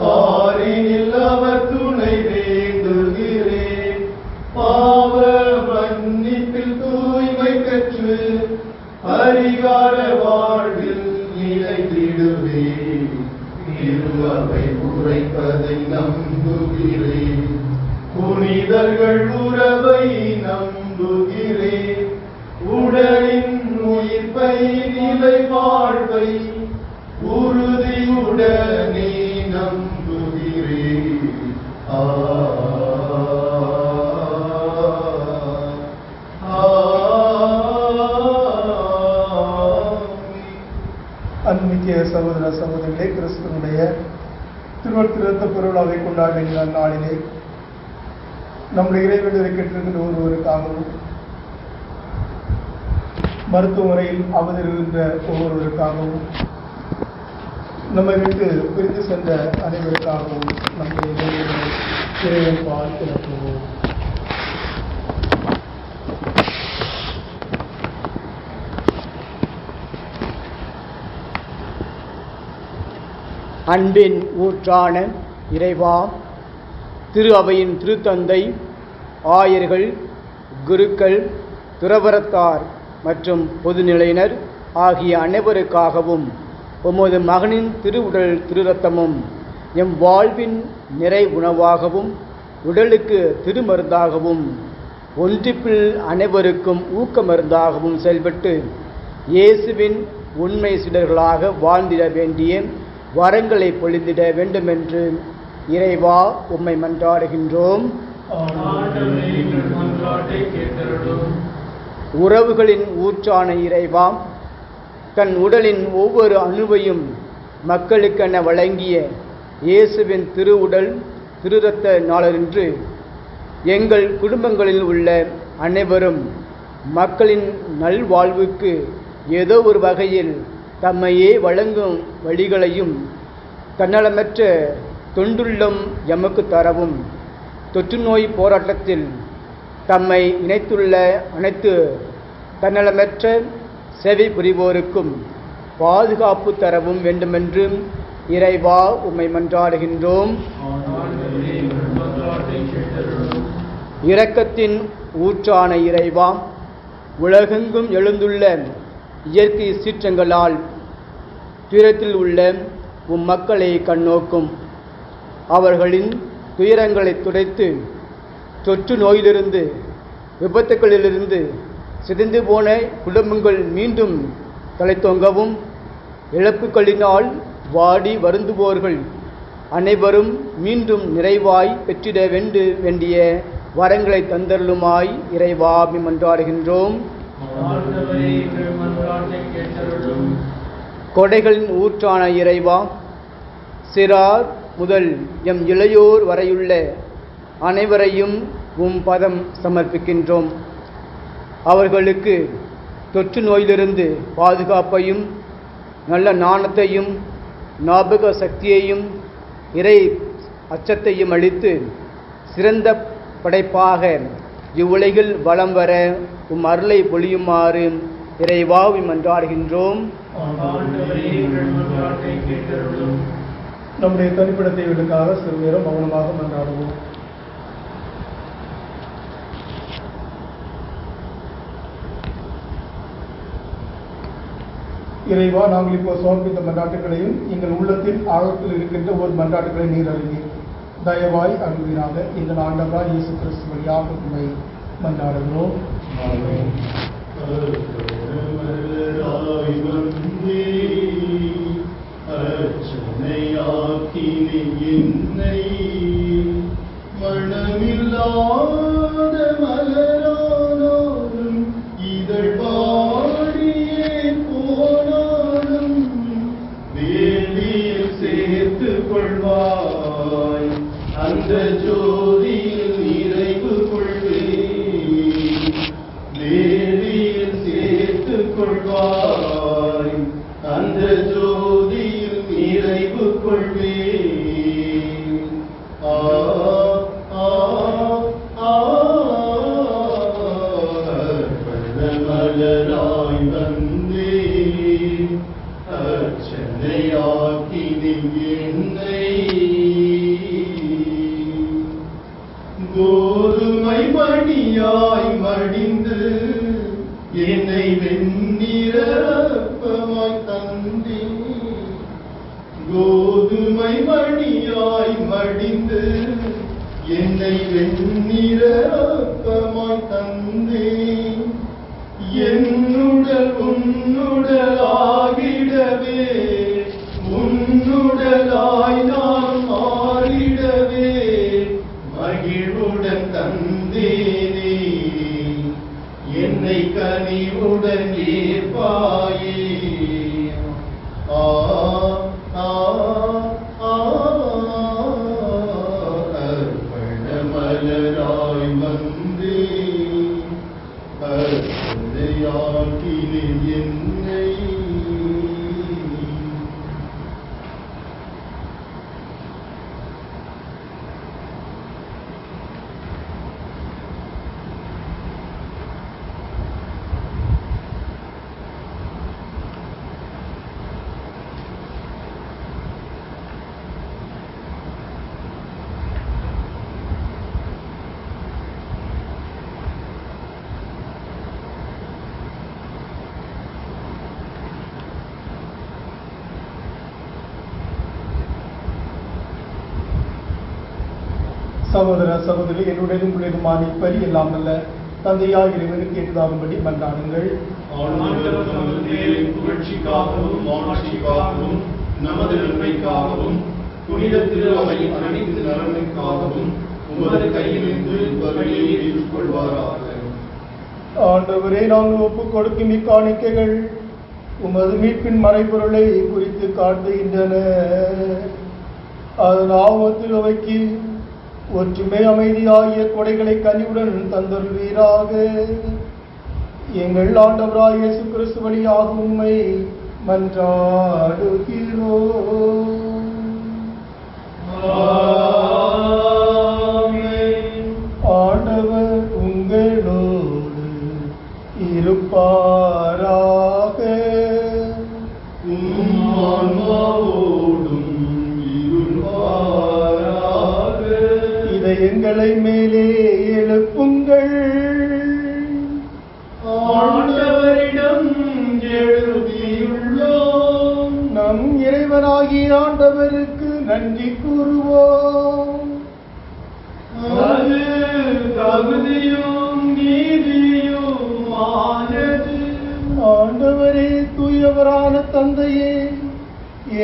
பாரினில் அவர் துணை வேண்டுகிறேன். பாவ மன்னிப்பில் தூய்மை பெற்று பரிகார வாழ்வில் நிலைத்திடுவேன். திருவை உரைப்பதை நம்புகிறேன், புனிதர்கள் உறவை நம்புகிறேன். உடலின் உயிர்ப்பை நிலை வாழ்வை உறுதியுடனே நம்புகிறேன். அன்பிக்கிய சகோதர சகோதரிகளே, கிறிஸ்துவனுடைய திருவருத்த பெருவிழாவை கொண்டாடுகிற நாளிலே நம்முடைய இறைவனை கேட்டிருக்கின்ற ஒருவருக்காகவும், மருத்துவமனையில் அவதரிக்கின்ற ஒவ்வொருவருக்காகவும், நம்மை விட்டு பிரிந்து சென்ற அனைவருக்காகவும் நம்முடைய இறைவன் பால் திறக்குவோம். அன்பின் ஊற்றான இறைவா, திரு அவையின் திருத்தந்தை, ஆயர்கள், குருக்கள், துறவரத்தார் மற்றும் பொதுநிலையினர் ஆகிய அனைவருக்காகவும் உமது மகனின் திருவுடல் திருரத்தமும் எம் வாழ்வின் நிறை உணவாகவும் உடலுக்கு திருமருந்தாகவும் ஒன்றிப்பில் அனைவருக்கும் ஊக்க மருந்தாகவும் செயல்பட்டு இயேசுவின் உண்மை சீடர்களாக வாழ்ந்திட வேண்டிய வரங்களை பொழிந்திட வேண்டுமென்று இறைவா உம்மை மன்றாடுகின்றோம். உறவுகளின் ஊற்றான இறைவா, தன் உடலின் ஒவ்வொரு அணுவையும் மக்களுக்கென வழங்கிய இயேசுவின் திருவுடல் திருரத்த நாளன்று எங்கள் குடும்பங்களில் உள்ள அனைவரும் மக்களின் நல்வாழ்வுக்கு ஏதோ ஒரு வகையில் தம்மையே வழங்கும் வழிகளையும் தன்னலமற்ற தொண்டுள்ளம் எமக்கு தரவும், தொற்று நோய் போராட்டத்தில் தம்மை இணைத்துள்ள அனைத்து தன்னலமற்ற சேவை புரிவோருக்கும் பாதுகாப்பு தரவும் வேண்டுமென்று இறைவா உம்மை மன்றாடுகின்றோம். இரக்கத்தின் ஊற்றான இறைவா, உலகெங்கும் எழுந்துள்ள இயற்கை சீற்றங்களால் துயரத்தில் உள்ள உம் மக்களை கண்ணோக்கும். அவர்களின் துயரங்களை துடைத்து தொற்று நோயிலிருந்து விபத்துக்களிலிருந்து சிதைந்து போன குடும்பங்கள் மீண்டும் தலைத்தோங்கவும், இழப்புகளினால் வாடி வருந்துவோர்கள் அனைவரும் மீண்டும் நிறைவாய் பெற்றிட வேண்டிய வரங்களை தந்தருளுமாய் இறைவா மன்றாடுகின்றோம். கொடைகளின் ஊற்றான இறைவா, சிறார் முதல் எம் இளையோர் வரையுள்ள அனைவரையும் உம் பதம் சமர்ப்பிக்கின்றோம். அவர்களுக்கு தொற்று நோயிலிருந்து பாதுகாப்பையும் நல்ல நாணத்தையும் ஞாபக சக்தியையும் இறை அச்சத்தையும் அளித்து சிறந்த படைப்பாக இவ்வுலகில் வலம் வர உம் அருளை பொழியுமாறு இறைவா மன்றாடுகின்றோம். நம்முடைய தனிப்பட்ட தேவைகளுக்காக சிறு நேரம் மௌனமாக மன்றாடுவோம். இறைவா, நாங்கள் இப்போ சமர்ப்பித்த மன்றாட்டுகளையும் எங்கள் உள்ளத்தின் ஆழத்தில் இருக்கின்ற ஒரு மன்றாட்டுகளை நீர் அறிவீர். தயவாய் அருள்வீராக. எங்கள் ஆண்டவராய் இயேசு கிறிஸ்து வழியாக உம்மை மன்றாடுகிறோம். மனமில்லாத மலரானாலும் இதழ் பாடியே போனாலும் வேலியில் சேர்த்து கொள்வாய், அந்த ஜோதியில் நிறைவு கொள்வே. வேலியில் சேர்த்து கொள்வாய், அந்த ஜோதியில் நிறைவு கொள்வே. மலராய் வந்தே அர்ச்சனையாக்கி என்னை, கோதுமை மணியாய் மடிந்து என்னை வெண்ணிறப்பமாய் தந்தே. கோதுமை மணியாய் மடிந்து என்னை வெண்ணிறப்பமாய் தந்தே. என்னுடல் உன்னுடலாகிடவே, உன்னுடலாய் நான் மாறிடவே மகிழ்வுடன் தந்தேனே. என்னை கனிவுடன் ஏற்பாயே. அர்ப்பண மலராய் சகோதர சகோதரி, என்னுடைய உங்களுடையதுமான இப்பரி எல்லாம் அல்ல தந்தையாய் இறைவனுக்கு ஏற்றதாகும்படி மன்றாடுங்கள். ஆண்டவர் நமது பேரின் புகழ்ச்சிக்காகவும் மாட்சிக்காகவும் நமது நன்மைக்காகவும் புனித திரு அவையின் அனைத்து நலனுக்காகவும் உமது கையிலிருந்து வரியை ஏற்றுக்கொள்வாராக. ஆண்டவரே, நாங்கள் ஒப்புக் கொடுக்கும் இக்காணிக்கைகள் உமது மீட்பின் மறைபொருளை குறித்து காட்டுகின்றன. அதன் ஆபத்தில் அவைக்கு ஒற்றுமை அமைதியாகிய கொடைகளை கனிவுடன் தந்தருள்வீராக. எங்கள் ஆண்டவராய் இயேசு கிறிஸ்து வழியாக உம்மை மன்றாடுகிறோம். ஆமென். ஆண்டவர் உங்களோடு இருப்பாராக. உம் ஆன்மாவோடும் இருப்பாராக. இதயங்களை மேலே எழுப்புங்கள். ஆண்டவரிடம் எழுதியுள்ளோம். நம் இறைவனாகிய ஆண்டவருக்கு நன்றி கூறுவோம். அது தகுதியும் நீதியுமானது. ஆண்டவரே, தூயவரான தந்தையே,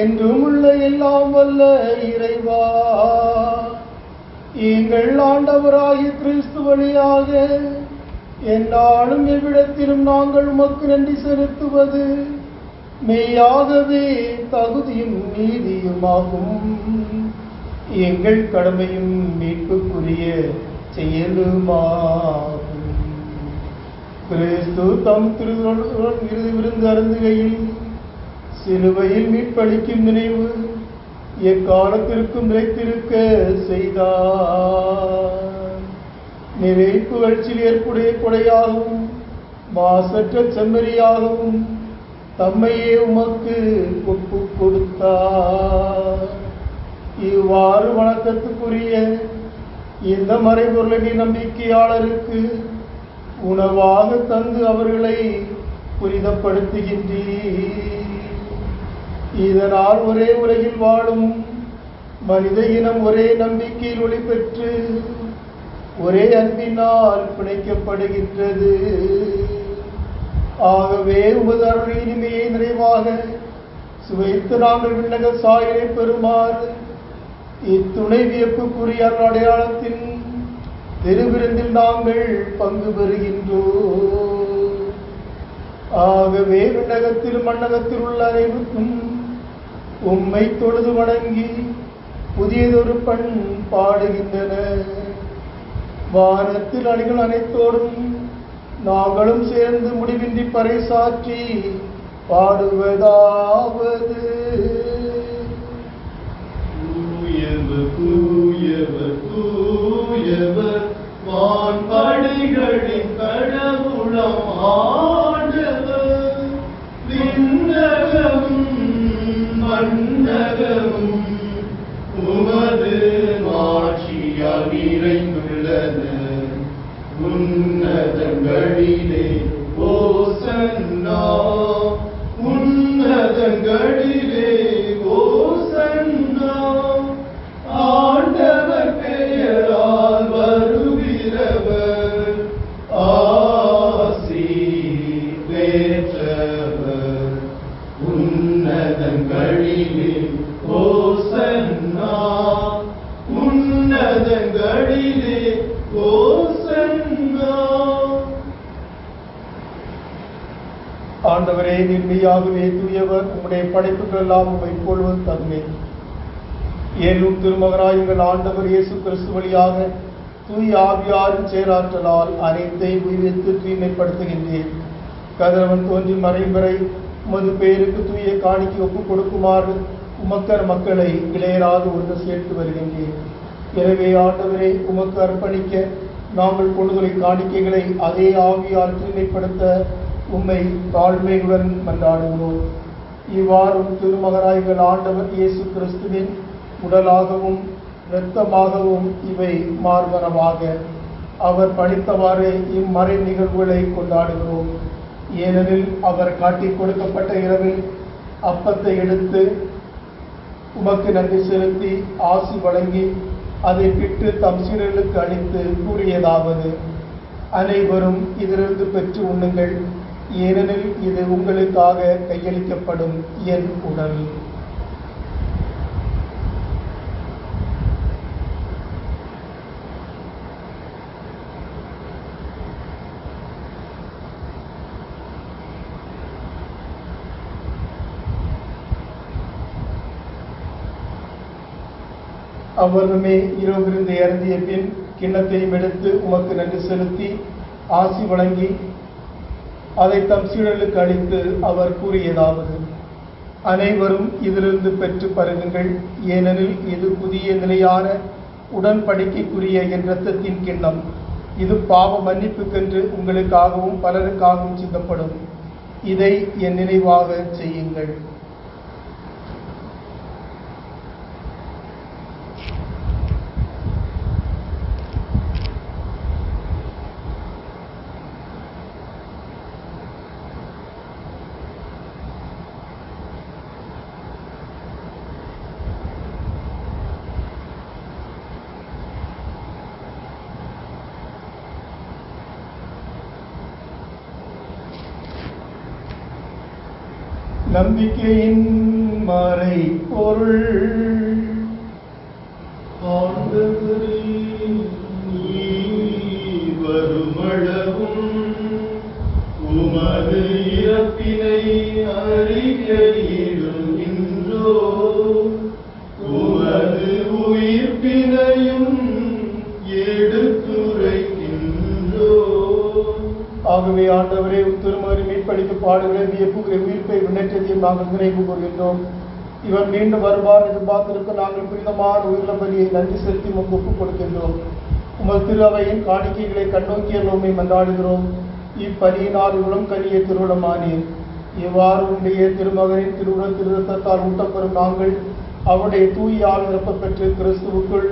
என்றும் உள்ள எல்லாம் வல்ல இறைவா, எங்கள் ஆண்டவராகிய கிறிஸ்து வழியாக எந்நாளும் எவ்விடத்திலும் நாங்கள் உமக்கு நன்றி செலுத்துவது மெய்யாகவே தகுதியும் நீதியுமாகும். எங்கள் கடமையும் மீட்புக்குரிய செயலுமாகும். கிறிஸ்து தம் திருவுடன் இறுதி விருந்து அருந்துகையில் சிலுவையில் மீட்பளிக்கும் நினைவு எக்காலத்திற்கும் நிலைத்திருக்க செய்தார். நிறை புகழ்ச்சியில் ஏற்புடைய கொடையாகவும் மாசற்ற செம்மறியாகவும் தம்மையே உமக்கு ஒப்பு கொடுத்தார். இவ்வாறு வணக்கத்துக்குரிய இந்த மறைபொருளடி நம்பிக்கையாளருக்கு உணவாக தந்து அவர்களை புரிதப்படுத்துகின்றீர். இதனால் ஒரே உலகில் வாழும் மனித இனம் ஒரே நம்பிக்கையில் ஒளி பெற்று ஒரே அன்பினால் பிணைக்கப்படுகின்றது. ஆகவே உமது அருள் இனிமையை நிறைவாக சுவைத்து நாங்கள் விண்ணக சாயலை பெறுமாறு இத்துணை வியப்புக்குரிய அடையாளத்தின் திருவிருந்தில் நாங்கள் பங்கு பெறுகின்றோம். ஆகவே விண்ணகத்திலும் மண்ணகத்தில் உள்ள அனைவருக்கும் உம்மை தொழுது வணங்கி புதியதொரு பண் பாடுகின்றன. வானத்தில் அணிகள் அனைத்தோடும் நாங்களும் சேர்ந்து முடிவின்றி பறைசாற்றி பாடுவதாவது: தூயவர் தூயவர் தூயவர் வான்படைகளின் கடவுளாம் ஆண்டவர். விண்ணகமும் மண்ணகமும் உமது மாட்சியால் நிறைந்துள்ளன. உன்னதங்களிலே ஓசன்னா, உன்னதங்களிலே ஓசன்னா. ஆண்டவர் பெயரால் வருகிறவர் ஆசி பெற்றவர். உன்னதங்களிலே ஓசன்னா, உன்னதங்களிலே ஓசன்னா. ஆண்டவரே, நிர்மையாகவே தூயவர். உம்முடைய படைப்புகள் எல்லாம் உம்மை போல்வது தகுமே. ஏலும் திருமகனாய் எங்கள் ஆண்டவர் இயேசு கிறிஸ்து வழியாக தூய ஆவியாரின் செயலாற்றலால் அனைத்தையும் உயிர்த்து தூய்மைப்படுத்துகின்றேன். கதிரவன் தோன்றி மறையும் வரை உமது பெயருக்கு தூய காணிக்கை ஒப்புக் கொடுக்குமாறு உமக்கர் மக்களை இளையராது ஒன்று சேர்த்து வருகின்றேன். எனவே ஆண்டவரை உமக்கு அர்ப்பணிக்க நாங்கள் கொண்டுகளை காணிக்கைகளை அதே ஆவியால் தூய்மைப்படுத்த உம்மை தாழ்மையுடன் மன்றாடுகிறோம். இவ்வாறு திருமகனாய்கள் ஆண்டவர் இயேசு கிறிஸ்துவின் உடலாகவும் இரத்தமாகவும் இவை மார்பனமாக அவர் பணித்தவாறு இம்மறை நிகழ்வுகளை கொண்டாடுகிறோம். ஏனெனில் அவர் காட்டிக் கொடுக்கப்பட்ட இரவில் அப்பத்தை எடுத்து உமக்கு நன்றி செலுத்தி ஆசி வழங்கி அதை பிட்டு தம் சீடர்களுக்கு அளித்து கூறியதாவது: அனைவரும் இதிலிருந்து பெற்று உண்ணுங்கள், ஏனெனில் இது உங்களுக்காக கையளிக்கப்படும் என் உடல். அவ்வளவுமே இரவிருந்து இறந்திய பின் கிண்ணத்தையும் எடுத்து உமக்கு நன்றி செலுத்தி ஆசி வழங்கி அதை தம் சீடர்களுக்கு அளித்து அவர் கூறியதாவது: அனைவரும் இதிலிருந்து பெற்று பருகுங்கள், ஏனெனில் இது புதிய நிலையான உடன்படிக்கைக்குரிய என் இரத்தத்தின் கிண்ணம். இது பாவ மன்னிப்புக்கென்று உங்களுக்காகவும் பலருக்காகவும் சிந்தப்படும். இதை என் நினைவாக செய்யுங்கள். நம்பிக்கையின் மறை பொருள். ஆண்டவரே, நீர் வருமளவும் உமது இறப்பினை அறிக்கையிடுகின்றோம், உமது உயிர்ப்பினையும் எடுத்துரைக்கின்றோம். ஆகவே ஆண்டவரே, திருமறை மீட்பளித்து பாடுகிற வியப்புகிற உயிர்ப்பை விண்ணேற்றத்தையும் நாங்கள் நிறைவு கூறுகின்றோம். இவர் மீண்டும் வருவார் எதிர்பார்த்திருக்க நாங்கள் புனிதமான உயிர்ல பலியை நன்றி செலுத்தி உமக்கு ஒப்புக் கொடுக்கின்றோம். உமது திரு அவையின் காணிக்கைகளை கண்ணோக்கிய நோமை மன்றாடுகிறோம். இப்பலியினால் உளம் கனிய திருவிடமானீர். இவ்வாறு உடைய திருமகனின் திருவுடல் திருத்தத்தால் ஊட்டப்பெறும் நாங்கள் அவருடைய தூயால் நிரப்ப பெற்று கிறிஸ்துவுக்குள்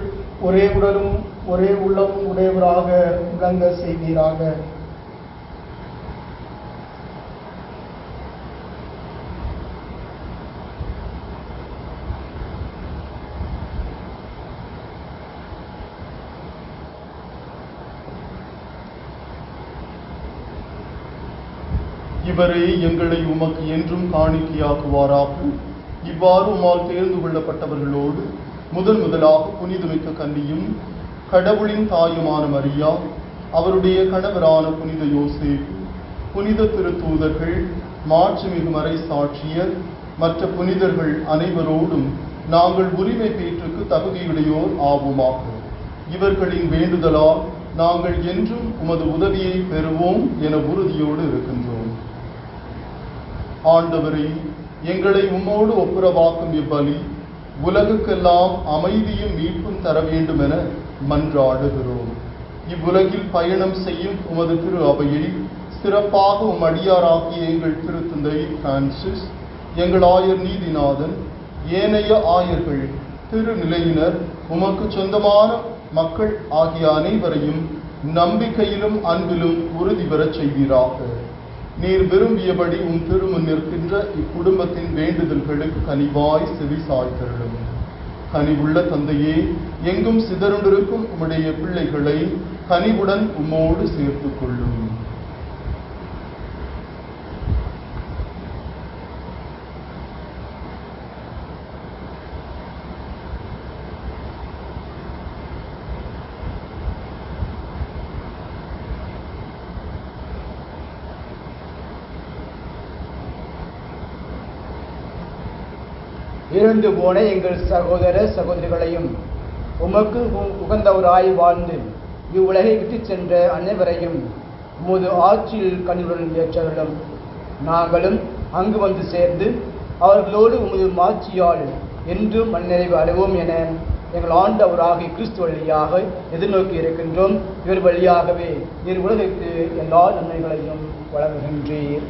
ஒரே உடலும் ஒரே உள்ளமும் உடையவராக விளங்க செய்வீராக. இவரே எங்களை உமக்கு என்றும் காணிக்கையாக்குவாராக. இவ்வாறு உம்மால் தேர்ந்து கொள்ளப்பட்டவர்களோடு முதலாக புனிதமிக்க கன்னியும் கடவுளின் தாயுமான மரியா, அவருடைய கணவரான புனித யோசேப்பு, புனித திருத்தூதர்கள், மாட்சிமிகு மறை சாட்சியர், மற்ற புனிதர்கள் அனைவரோடும் நாங்கள் உரிமை பேற்றுக்கு தகுதியுடையோர் ஆவோமாக. இவர்களின் வேண்டுதலால் நாங்கள் என்றும் உமது உதவியை பெறுவோம் என உறுதியோடு இருக்கின்றோம். ஆண்டவரே, எங்களை உம்மோடு ஒப்புரவாக்கும் இப்பலி உலகுக்கெல்லாம் அமைதியும் மீட்பும் தர வேண்டும் என மன்றாடுகிறோம். இவ்வுலகில் பயணம் செய்யும் உமது திரு அவையை சிறப்பாக அடியாராகிய எங்கள் திருத்தந்தை பிரான்சிஸ், எங்கள் ஆயர் நீதிநாதன், ஏனைய ஆயர்கள், திருநிலையினர், உமக்கு சொந்தமான மக்கள் ஆகிய அனைவரையும் நம்பிக்கையிலும் அன்பிலும் உறுதி பெறச் செய்வீராக. நீர் விரும்பியபடி உம் திருமுன் நிற்கின்ற இக்குடும்பத்தின் வேண்டுதல்களுக்கு கனிவாய் செவி சாய்த்தருளும். கனிவுள்ள தந்தையே, எங்கும் சிதறுண்டிருக்கும் உம்முடைய பிள்ளைகளை கனிவுடன் உம்மோடு சேர்த்துக் கொள்ளும். இறந்து போன எங்கள் சகோதர சகோதரிகளையும் உமக்கு உகந்தவராய் வாழ்ந்து இவ்வுலகை விட்டு சென்ற அனைவரையும் உமது ஆட்சியில் கனிவுடன் ஏற்றவர்களும் நாங்களும் அங்கு வந்து சேர்ந்து அவர்களோடு உமது மாட்சியால் என்றும் மனநிறைவு அடைவோம் என எங்கள் ஆண்டவராகிய கிறிஸ்து வழியாக எதிர்நோக்கி இருக்கின்றோம். இவர் வழியாகவே நீர் உலகிற்கு எல்லா நன்மைகளையும் வழங்குகின்றீர்.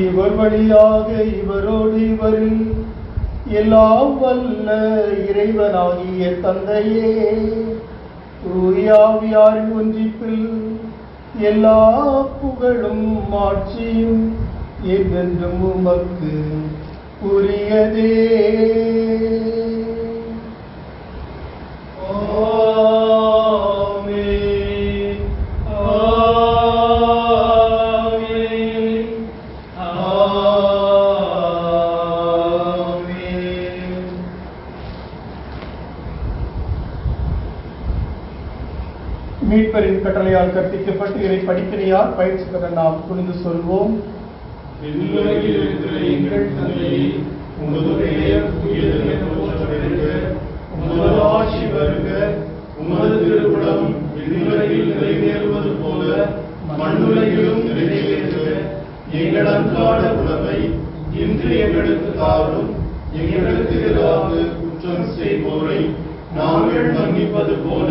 இவர் வழியாக இவரோடு இவரில் எல்லாம் வல்ல இறைவனாகிய தந்தையே, தூய ஆவியாரின் ஒன்றிப்பில் எல்லா புகழும் ஆட்சியும் என்றென்றும் உமக்கு உரியதே. ஆமென். ஆமென். ஆமென். மீட்பரின் கட்டளையால் கற்பிக்கப்பட்டு இதை படிப்பினையால் பயிற்சி பெற நாம் துணிந்து சொல்வோம். விண்ணுலகில் இருக்கிற எங்கள் தந்தையே, உமது பெயர் தூயது என போற்ற பெறுக. உமது ஆட்சி வருக. உமது திருவுளம் விண்ணுலகில் நிறைவேறுவது போல மண்ணுலகிலும் நிறைவேறுக. எங்கள் அன்றாட உணவை இன்று எங்களுக்கு தாரும். எங்களுக்கு எதிராக குற்றம் செய்வோரை நாங்கள் மன்னிப்பது போல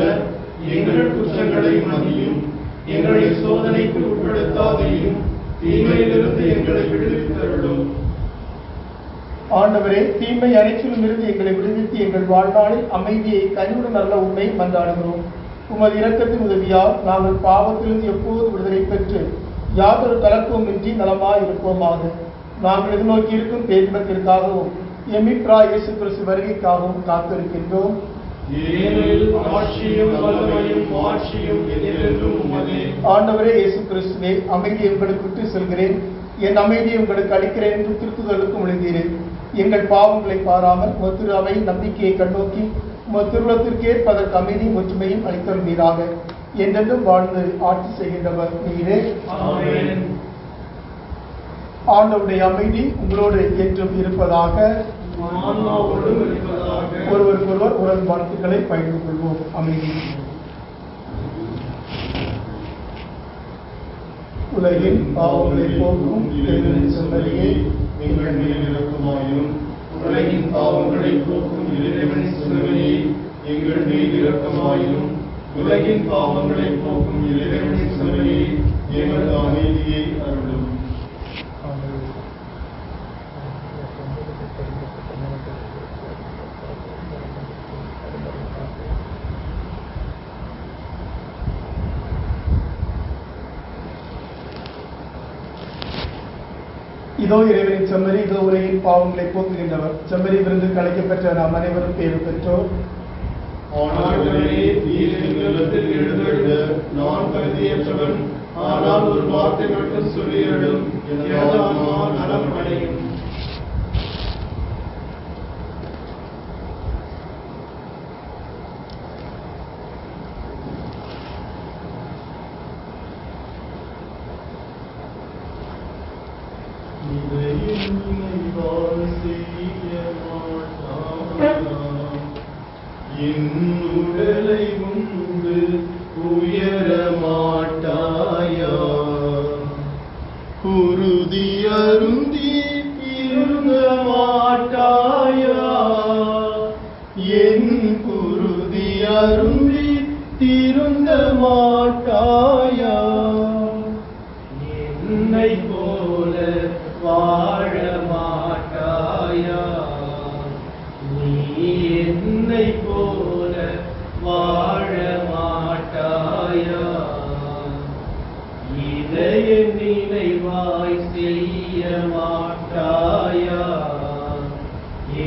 எங்கள் குற்றங்களை மன்னியும். எங்களை சோதனைக்கு உட்படுத்தாதையும் தீமையிலிருந்து எங்களை விடுவித்தருளும். ஆண்டவரே, தீமை அனைத்திலும் இருந்து எங்களை விடுவித்து எங்கள் வாழ்நாளில் அமைதியை கனிவுடன் நல்ல உண்மை மன்றாடுகிறோம். உமது இரக்கத்தின் உதவியால் நாங்கள் பாவத்திலிருந்து எப்போது விடுதலை பெற்று யாதொரு கலக்கமின்றி நலமாய் இருப்போமாக. நாங்கள் எதிர்நோக்கி இருக்கும் பேரின்பத்திற்காகவும் எம்மிற்றாய் இயேசு கிறிஸ்து வருகைக்காகவும் காத்திருக்கின்றோம். ஏனெனில் ஆட்சியும் வல்லமையும் மாட்சியும் என்றென்றும் உமதே. ஆண்டவரே இயேசு கிறிஸ்துவே, அமைதியை உங்களுக்கு விட்டு செல்கிறேன், என் அமைதியை உங்களுக்கு அளிக்கிறேன் என்று திருத்துதலுக்கு மொழிந்தீரேன். எங்கள் பாவங்களை பாராமல் திரு அவை நம்பிக்கையை கண்ணோக்கி திருவுளத்திற்கேற்பதற்கு அமைதியும் ஒற்றுமையும் அளித்தருள்வீராக. என்றென்றும் வாழ்ந்து ஆட்சி செய்கின்றவர் நீரே. ஆமென். ஆண்டவருடைய அமைதி உங்களோடு என்றும் இருப்பதாக. ஆன்மாவோடும் இருப்பதாக. ஒருவருக்கொருவர் உறவு வாழ்த்துக்களை பகிர்ந்து கொள்வோம். அமைதி. உலகின் பாவங்களை போக்கும் இறைவனின் செம்மறியே, எங்கள் மேல் இரக்கமாயிரும். உலகின் பாவங்களை போக்கும் இறைவனின் செம்மறியே, எங்கள் மேல் இரக்கமாயிரும். உலகின் பாவங்களை போக்கும் இறைவனின் செம்மறியே, எங்கள் அமைதியை அருளும். இதோ இறைவனின் செம்மறி, இதோ உலகின் பாவங்களை போக்குகின்றவர். செம்மறி விருந்து கலைக்கப்பெற்ற நாம் அனைவரும் பேறு பெற்றோர். ஆண்டவரே, நீர் எங்களிடத்தில் எழுந்தருள நான் தகுதியற்றவன். ஆனால் ஒரு வார்த்தை மட்டும் சொல்லியருளும், எனது ஆன்மா நலம் அடையும். உடலை உண்டு உயர மாட்டாயா? குருதி அருந்தி இருந்த மாட்டாயா? என் குருதி அருந்தி திருந்த மாட்டாயா? என்னை போல வாழ மாட்டாயா? நீ என்னை போல வாழ மாட்டாயா? இதய நினைவாய் செய்ய மாட்டாயா?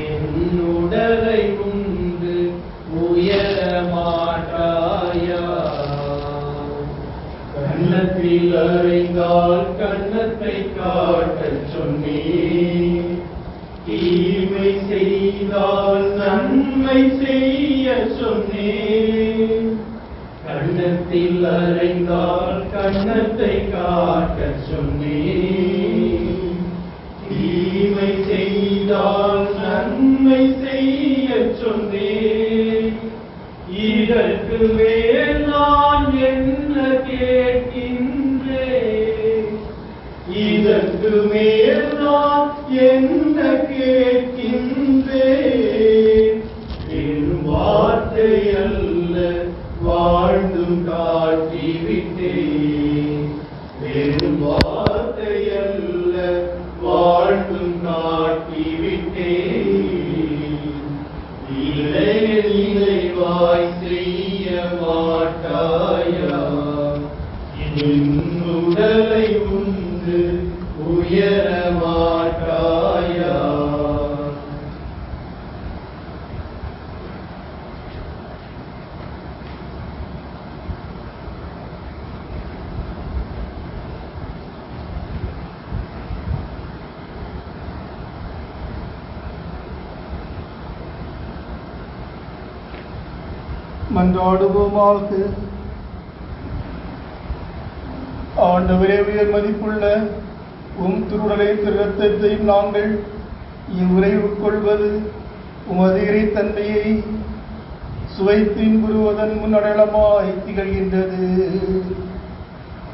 என் உடலை உண்டு உயர மாட்டாயா? கன்னத்தில் அறைந்தால் கன்னத்தை காட்டச் சொன்னீர். தீமை செய்தால் நன்மை செய்ய சொன்னேன். கன்னத்தில் அறைந்தால் கன்னத்தை காட்டச் சொன்னேன். தீமை செய்தால் நன்மை செய்ய சொன்னேன். இதற்கு மேல் நான் என்ன கேட்கின்றேன்? இதற்கு மேல் நான் என்ன கேட்கின்றேன்? வெறும் வார்த்தை அல்ல, வாழ்ந்தும் காட்டிவிட்டேன். வெறும் வார்த்தை அல்ல, வாழ்ந்தும் காட்டிவிட்டேன். இதய நினைவாய் செய்ய மாட்டாயா? என் உடலை உண்டு உயர மாட்டாயா? மன்றாடுவோமாக. ஆண்டவரே, உயர் மதிப்புள்ள திருவுடலை இரத்தத்தையும் நாங்கள் இவ்வுரை உட்கொள்வது உமது இறைத்தன்மையை சுவைத்து இன்புறுவதன் முன்னடையாளமாய் திகழ்கின்றது.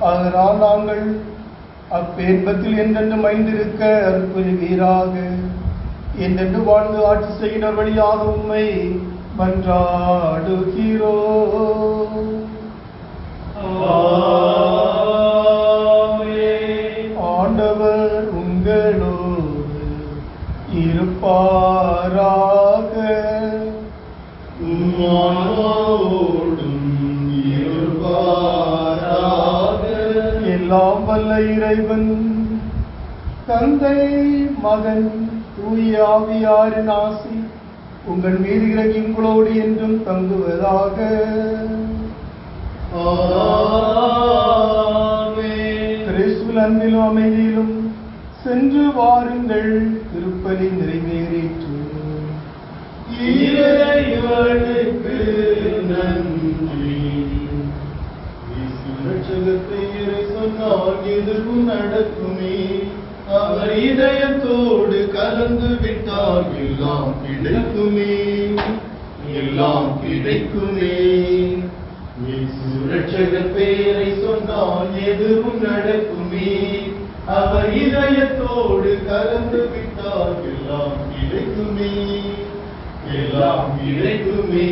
அதனால் நாங்கள் அப்பேன்பத்தில் என்றென்று மைந்திருக்க அருள் புரிவீராக. என்றென்று வாழ்ந்து ஆட்சி செய்கின்ற வழியாக உம்மை மன்றாடுகிறோம். ஆண்டவர் உங்களோடு இருப்பாராக. எல்லாம் வல்ல இறைவன் தந்தை, மகன், தூய ஆவியாரின் ஆசி உங்கள் மீது இறங்கி உங்களோடு என்றும் தங்குவதாக. கிறிஸ்துவின் அன்பிலும் அமைதியிலும் சென்று வாருங்கள். திருப்பலி நிறைவேறிற்று. இறைவனுக்கு நன்றி. சுரட்சகத்தை இறை சொன்னால் எதுவும் நடக்குமே. அவர் இதயத்தோடு கலந்து விட்டால் எல்லாம் கிடைக்குமே, எல்லாம் கிடைக்குமே. சுரட்சகர் பேரை சொன்னால் எதுவும் நடக்குமே. அவர் இதயத்தோடு கலந்து விட்டால் எல்லாம் கிடைக்குமே, எல்லாம் கிடைக்குமே.